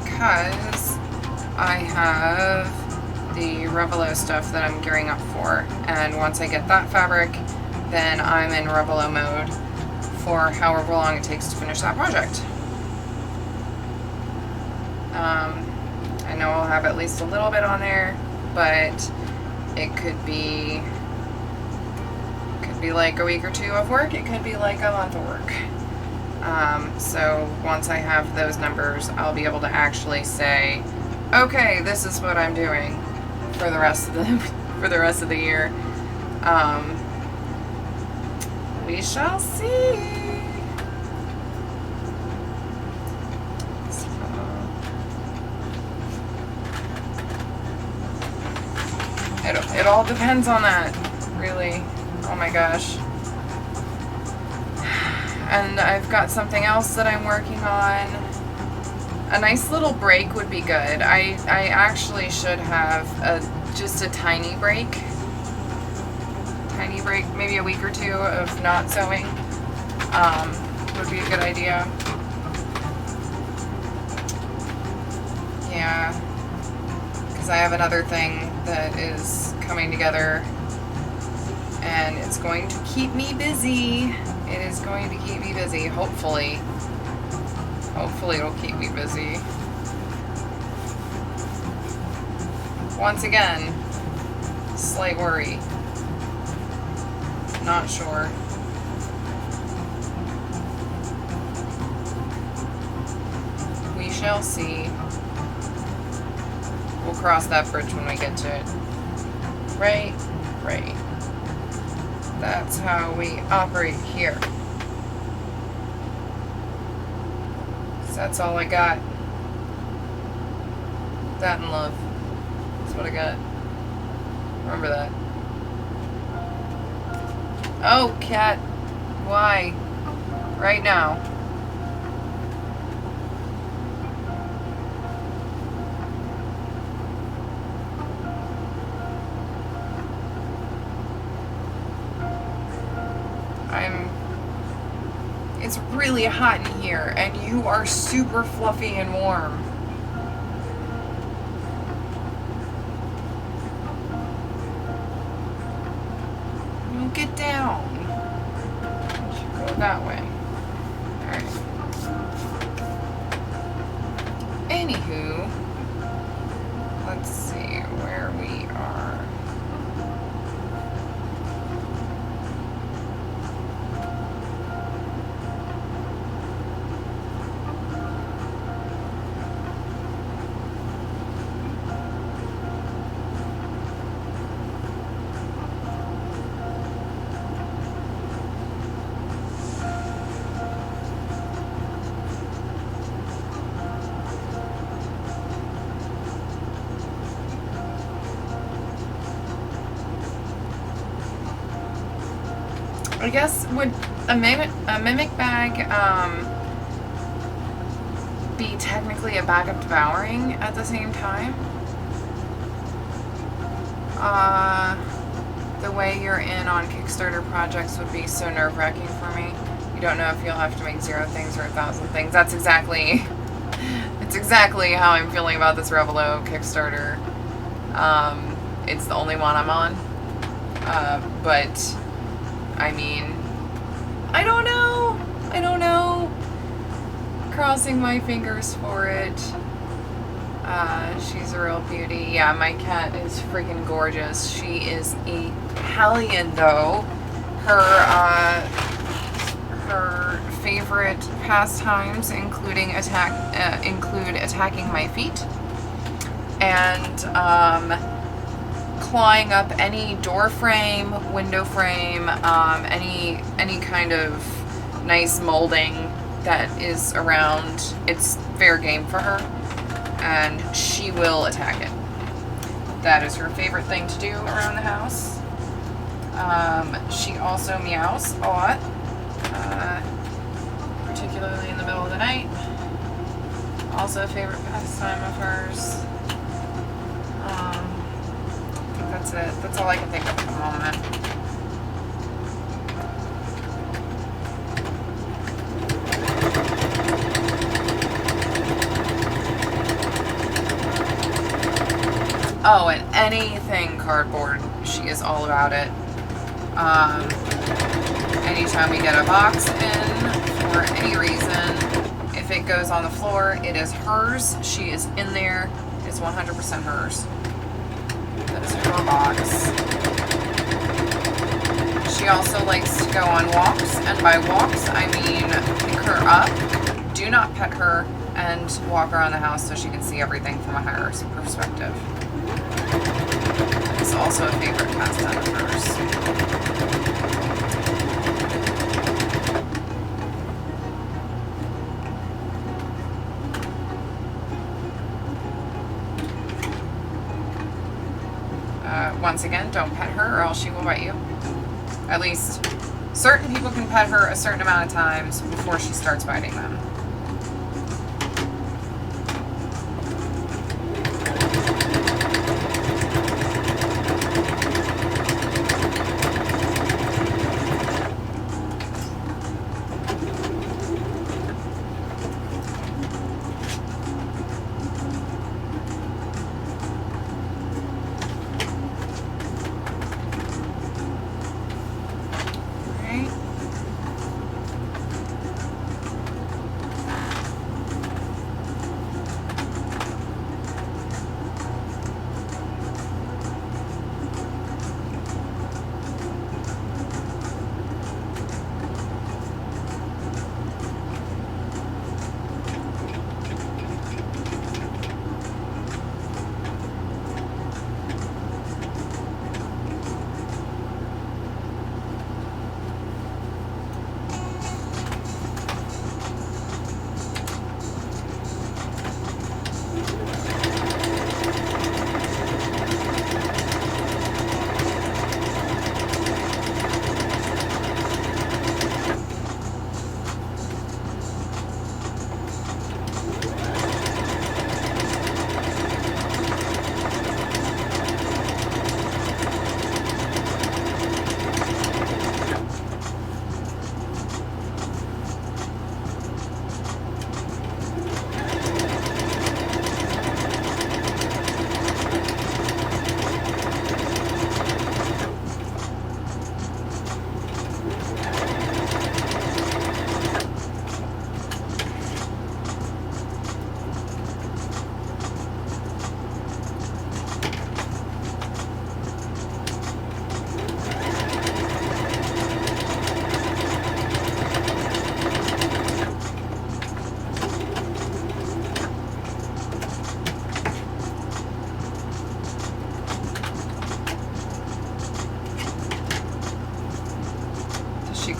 because I have the Revelo stuff that I'm gearing up for, and once I get that fabric, then I'm in Revelo mode for however long it takes to finish that project. I know I'll have at least a little bit on there, but it could be like a week or two of work, it could be like a month of work. So once I have those numbers, I'll be able to actually say, okay, this is what I'm doing for the rest of the year. We shall see. It all depends on that, really. Oh my gosh. And I've got something else that I'm working on. A nice little break would be good. I actually should have just a tiny break, maybe a week or two of not sewing. Would be a good idea. Yeah, because I have another thing that is coming together, and it's going to keep me busy. It is going to keep me busy, hopefully. Hopefully it'll keep me busy. Once again, Slight worry. Not sure. We shall see. We'll cross that bridge when we get to it. Right? Right. That's how we operate here. So that's all I got. That and love. That's what I got. Remember that. Oh, cat. Why? Right now. It's really hot in here, and you are super fluffy and warm. You get down. You should go that way. Alright. Anywho, let's see where we are. I guess, would a mimic bag be technically a bag of devouring at the same time? The way you're in on Kickstarter projects would be so nerve-wracking for me. You don't know if you'll have to make 0 things or 1,000 things. That's exactly how I'm feeling about this Revelo Kickstarter. It's the only one I'm on. But I mean, I don't know. Crossing my fingers for it. She's a real beauty. Yeah, my cat is freaking gorgeous. She is a hellion, though. Her favorite pastimes include attacking my feet and clawing up any door frame, window frame, any kind of nice molding that is around. It's fair game for her, and she will attack it. That is her favorite thing to do around the house. She also meows a lot, particularly in the middle of the night. Also a favorite pastime of hers. That's it. That's all I can think of at the moment. Oh, and anything cardboard. She is all about it. Anytime we get a box in, for any reason, if it goes on the floor, it is hers. She is in there. It is 100% hers. That is her box. She also likes to go on walks, and by walks, I mean pick her up, do not pet her, and walk around the house so she can see everything from a higher perspective. It's also a favorite pastime of hers. Once again, don't pet her or else she will bite you. At least certain people can pet her a certain amount of times before she starts biting them.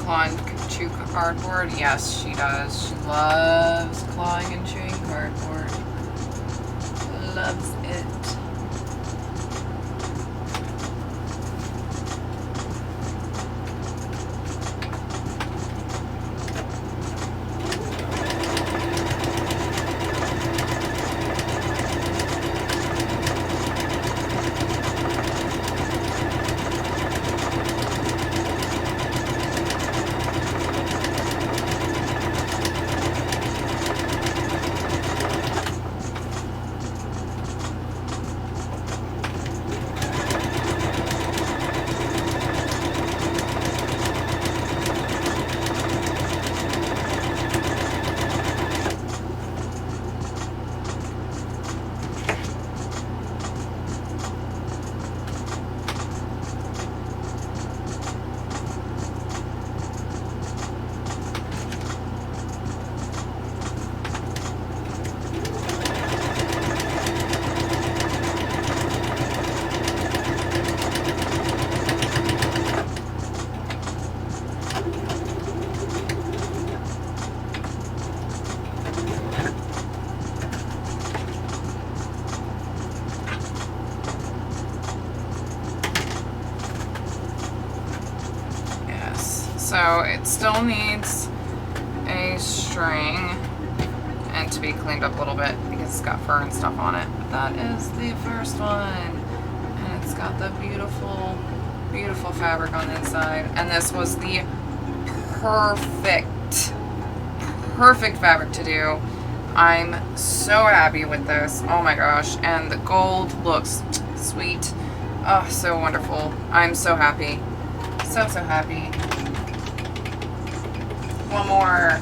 claw and chew cardboard? Yes, she does. She loves clawing and chewing cardboard. Loves it. So it still needs a string and to be cleaned up a little bit because it's got fur and stuff on it. But that is the first one. And it's got the beautiful, beautiful fabric on the inside. And this was the perfect fabric to do. I'm so happy with this. Oh my gosh. And the gold looks sweet. Oh, so wonderful. I'm so happy. So happy. One more.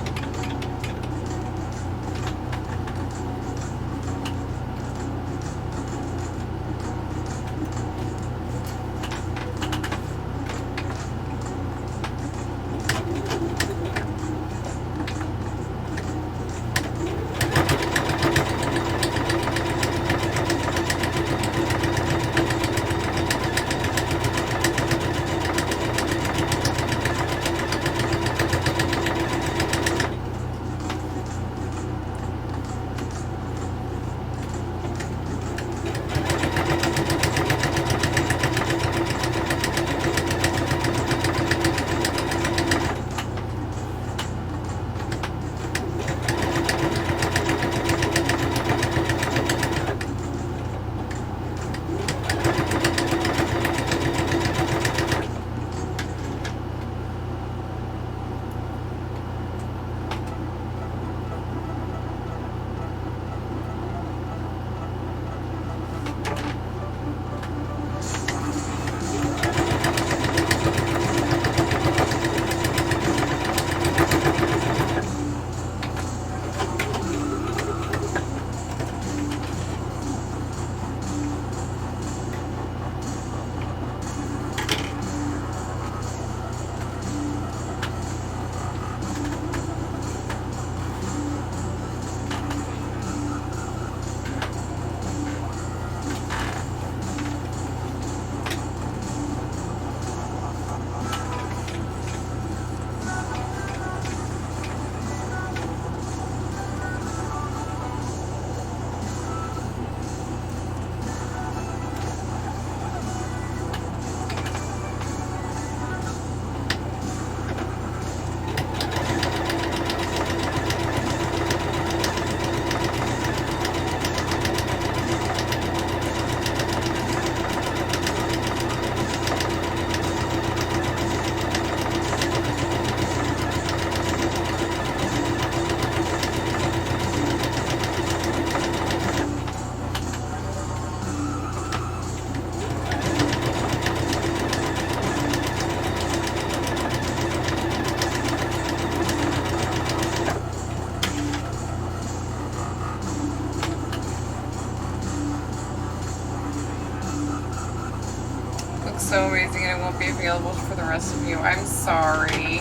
So amazing and it won't be available for the rest of you. I'm sorry.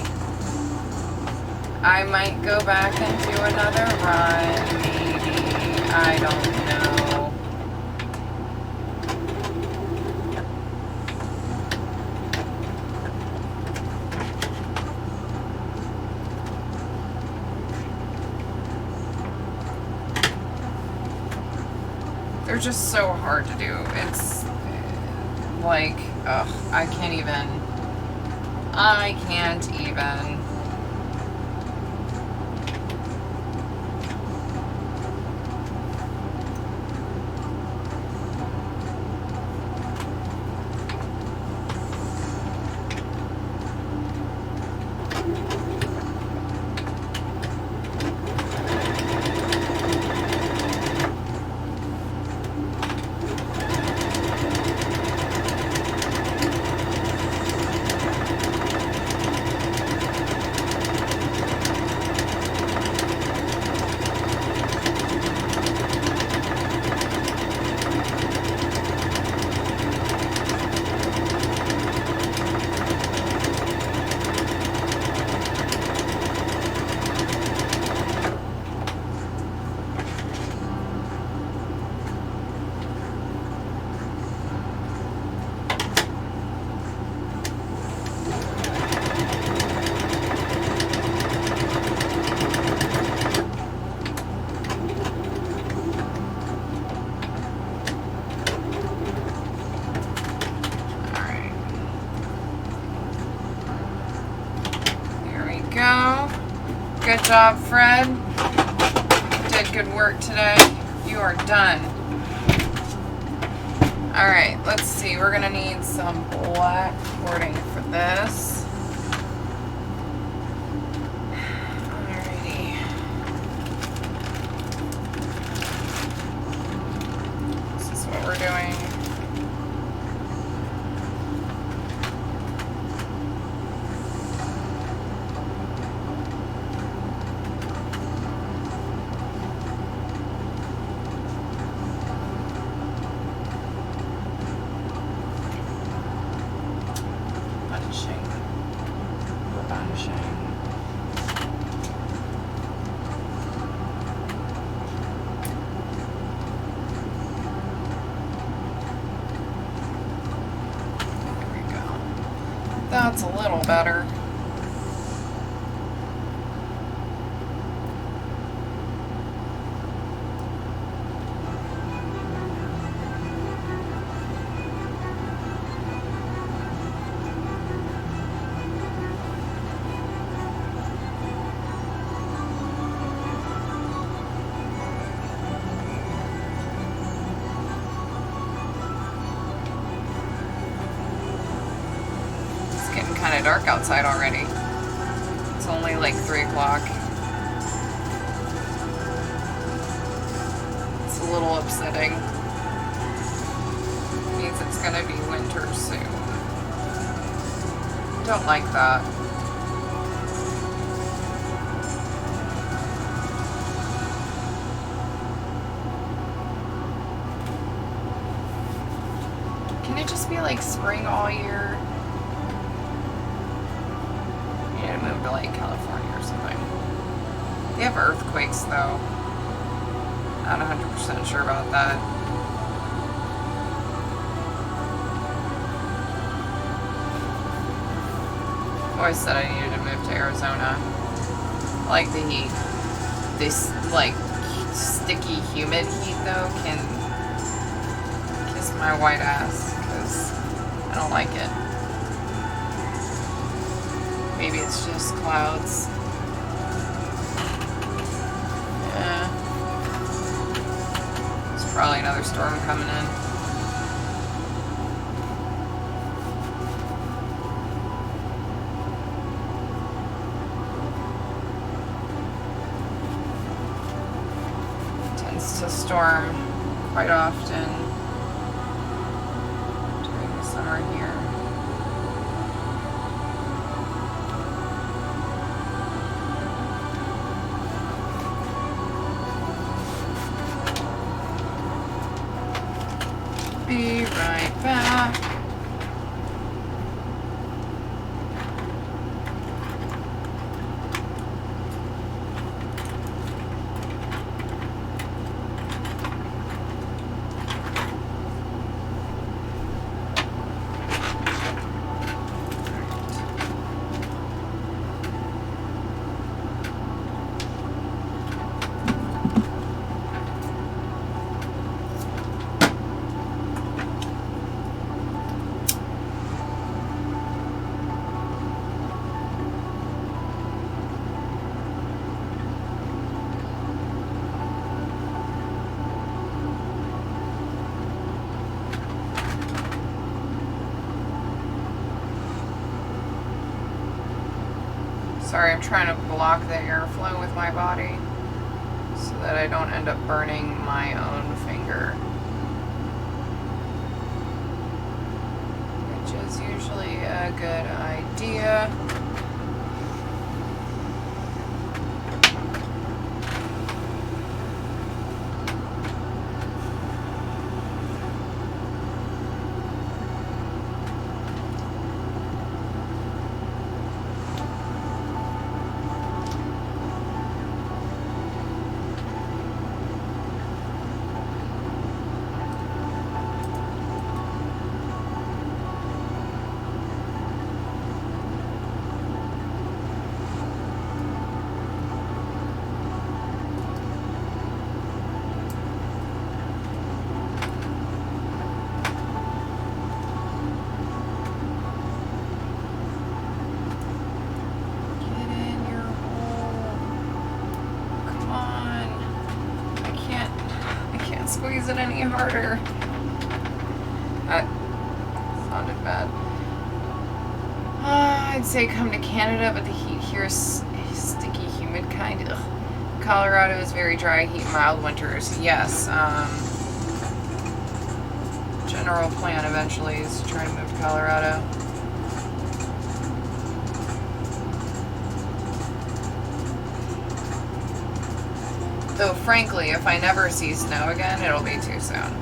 I might go back and do another run, maybe. I don't know. They're just so hard to do. It's like, ugh, I can't even. Go. Good job, Fred. Did good work today. You are done. All right, let's see. We're gonna need some black cording for this. Alrighty. This is what we're doing. That's a little better. Kind of dark outside already. It's only like 3 o'clock. It's a little upsetting. It means it's gonna be winter soon. Don't like that. Can it just be like spring all year? Move to like California or something. They have earthquakes though. Not 100% sure about that. Always said I needed to move to Arizona. I like the heat. This like sticky, humid heat though can kiss my white ass because I don't like it. Maybe it's just clouds. Yeah. There's probably another storm coming in. It tends to storm quite often during the summer here. Be right back. Sorry, I'm trying to block the airflow with my body so that I don't end up burning my own finger, which is usually a good idea. Squeeze it any harder. That sounded bad. I'd say come to Canada, but the heat here is sticky, humid kind. Ugh. Colorado is very dry, heat, mild winters. Yes. General plan eventually is to try to move to Colorado. Though, frankly, if I never see snow again, it'll be too soon.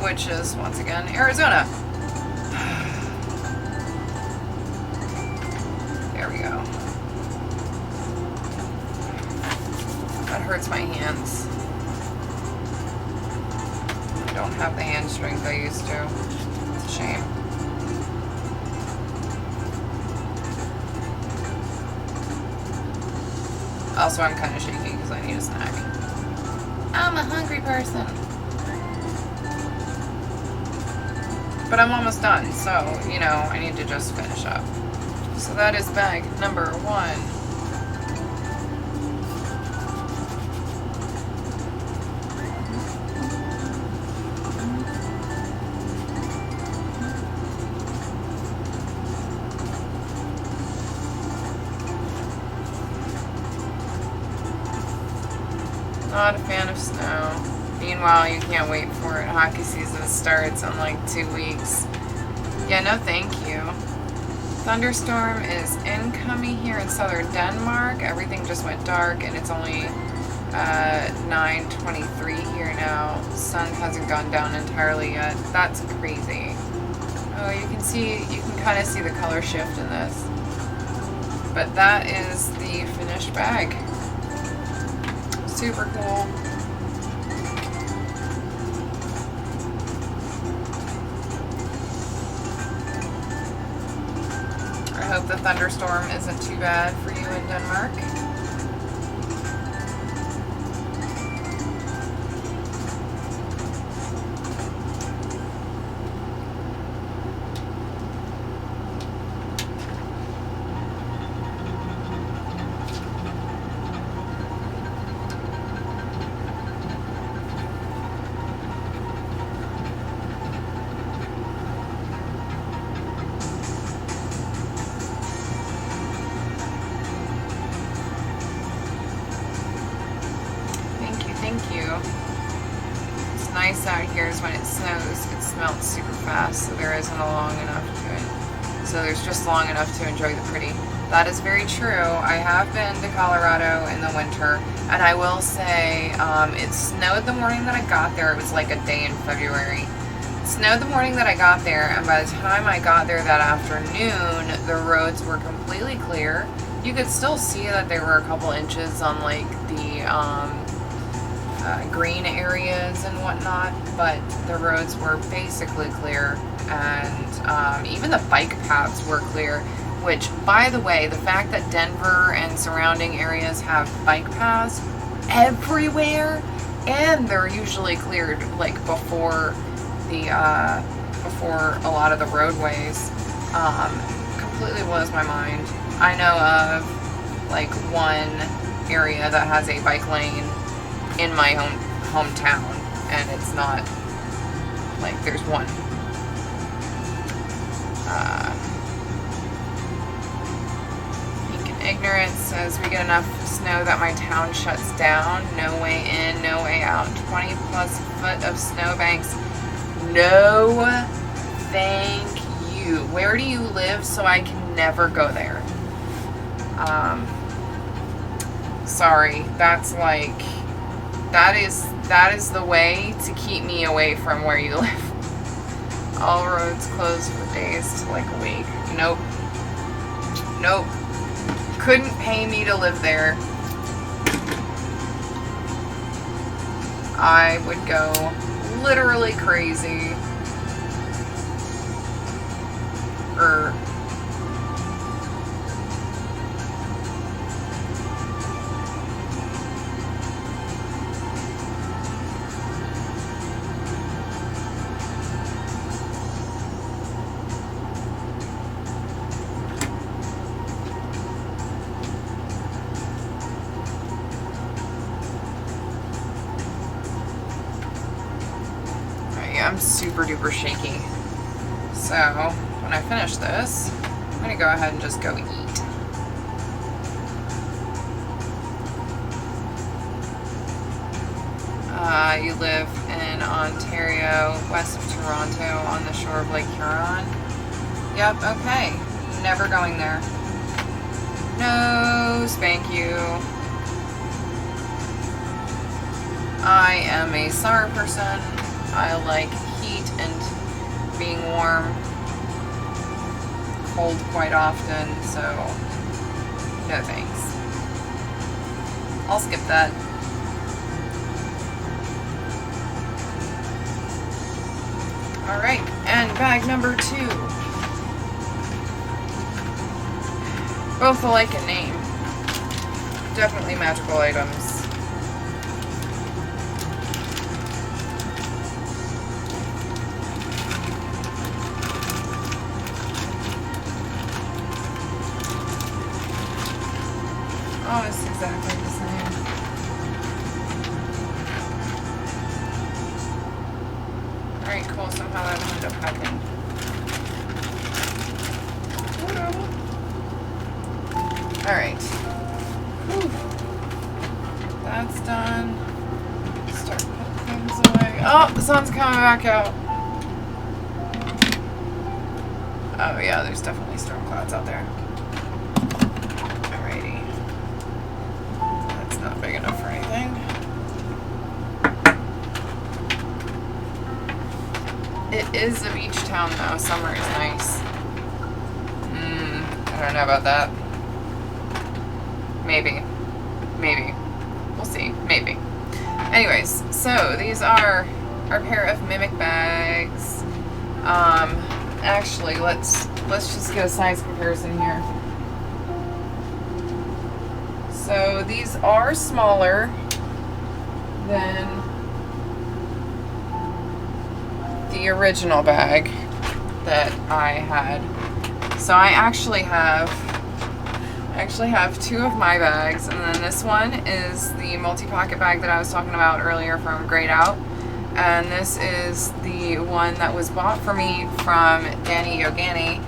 Which is, once again, Arizona. There we go. That hurts my hands. I don't have the hand strength I used to. It's a shame. Also, I'm kind of shaky because I need a snack. I'm a hungry person. But I'm almost done, so, you know, I need to just finish up. So that is bag number 1. Not a fan of snow. Meanwhile, you can't wait for it. Hockey season starts in like 2 weeks. Yeah, no thank you. Thunderstorm is incoming here in southern Denmark. Everything just went dark and it's only 9:23 here now. Sun hasn't gone down entirely yet. That's crazy. Oh, you can kind of see the color shift in this. But that is the finished bag. Super cool. I hope the thunderstorm isn't too bad for you in Denmark. Out here is when it snows, it melts super fast, so there isn't a long enough to it. So there's just long enough to enjoy the pretty. That is very true. I have been to Colorado in the winter, and I will say it snowed the morning that I got there. It was like a day in February. It snowed the morning that I got there, and by the time I got there that afternoon, the roads were completely clear. You could still see that there were a couple inches on like the green areas and whatnot, but the roads were basically clear, and even the bike paths were clear, which, by the way, the fact that Denver and surrounding areas have bike paths everywhere, and they're usually cleared like before a lot of the roadways, completely blows my mind. I know of like one area that has a bike lane in my hometown, and it's not like there's one. ignorance as we get enough snow that my town shuts down. No way in, no way out. 20 plus foot of snowbanks. No, thank you. Where do you live so I can never go there? Sorry, that's like, that is the way to keep me away from where you live. All roads closed for days to like a week. Nope. Nope. Couldn't pay me to live there. I would go literally crazy. I'm super duper shaky. So when I finish this, I'm gonna go ahead and just go eat. You live in Ontario, west of Toronto, on the shore of Lake Huron. Yep, okay. Never going there. No, spank you. I am a summer person. I like heat and being warm, cold quite often, so no thanks. I'll skip that. Alright, and bag number 2. Both alike in name. Definitely magical items. Oh, it's exactly the same. Alright, cool. Somehow that ended up happening. Alright. That's done. Start putting things away. Oh, the sun's coming back out. Oh yeah, there's definitely storm clouds out there. Alrighty. That's not big enough for anything. It is a beach town though. Summer is nice. I don't know about that. Maybe. Maybe. We'll see. Maybe. Anyways, so these are our pair of mimic bags. Actually, let's just get a size comparison here. So these are smaller than the original bag that I had. So I actually have 2 of my bags, and then this one is the multi-pocket bag that I was talking about earlier from Grayed Out. And this is the one that was bought for me from Danny Yogani,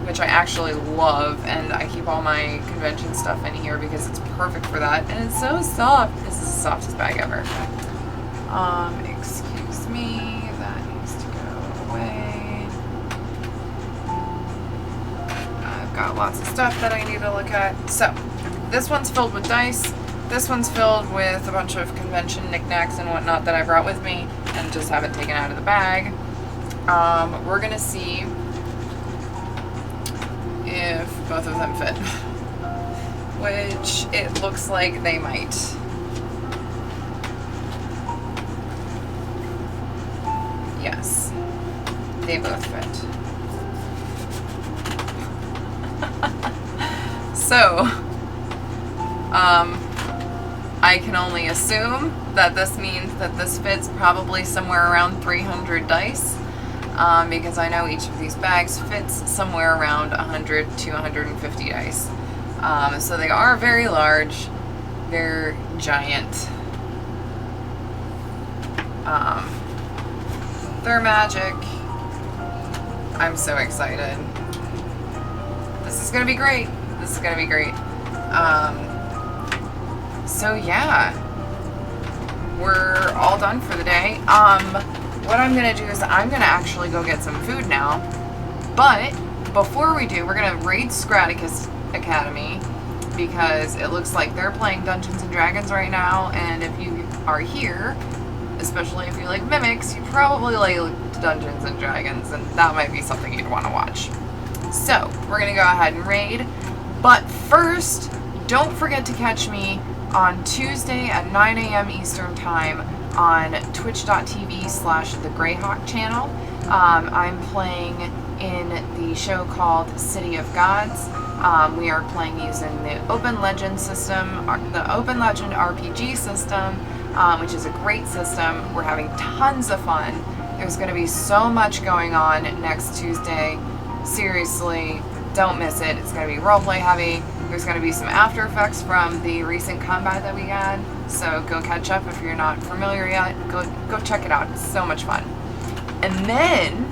which I actually love, and I keep all my convention stuff in here because it's perfect for that, and it's so soft. This is the softest bag ever. Excuse me, that needs to go away. I've got lots of stuff that I need to look at. So, this one's filled with dice. This one's filled with a bunch of convention knickknacks and whatnot that I brought with me and just haven't taken out of the bag. We're gonna see if both of them fit, which it looks like they might. Yes, they both fit. So, I can only assume that this means that this fits probably somewhere around 300 dice, because I know each of these bags fits somewhere around 100 to 150 dice. So they are very large, they're giant. They're magic. I'm so excited. This is gonna be great. This is gonna be great. So yeah, we're all done for the day. What I'm gonna do is I'm gonna actually go get some food now. But before we do, we're gonna raid Scraticus Academy because it looks like they're playing Dungeons and Dragons right now. And if you are here, especially if you like mimics, you probably like Dungeons and Dragons, and that might be something you'd want to watch. So we're gonna go ahead and raid. But first, don't forget to catch me on Tuesday at 9 a.m. Eastern Time on twitch.tv/the Greyhawk channel. I'm playing in the show called City of Gods. We are playing using the Open Legend system, the Open Legend RPG system, which is a great system. We're having tons of fun. There's going to be so much going on next Tuesday. Seriously, don't miss it. It's going to be roleplay heavy. There's going to be some after effects from the recent combat that we had. So go catch up if you're not familiar yet. Go check it out. It's so much fun. And then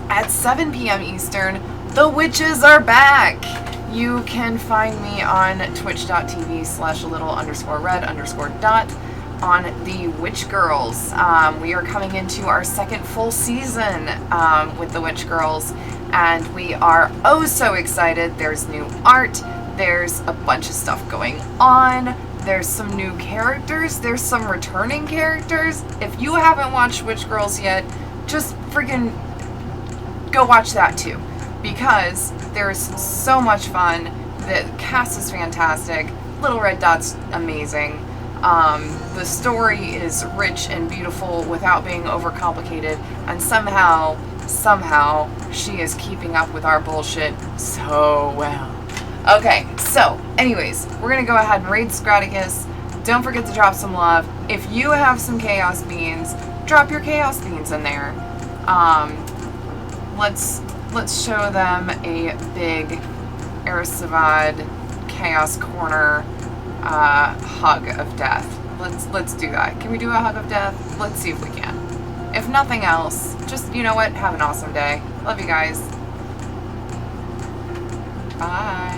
at 7 p.m. Eastern, the witches are back. You can find me on twitch.tv/little_red_dot on the Witch Girls. We are coming into our second full season with the Witch Girls, and we are oh so excited. There's new art. There's a bunch of stuff going on. There's some new characters. There's some returning characters. If you haven't watched Witch Girls yet, just freaking go watch that too, because there's so much fun. The cast is fantastic. Little Red Dot's amazing. The story is rich and beautiful without being overcomplicated, and somehow she is keeping up with our bullshit so well. Okay, so anyways, we're gonna go ahead and raid Scraticus. Don't forget to drop some love. If you have some Chaos Beans, drop your Chaos Beans in there. Let's show them a big Aras Sivad Chaos Corner hug of death. Let's do that. Can we do a hug of death? Let's see if we can. If nothing else, just, you know what, have an awesome day. Love you guys. Bye.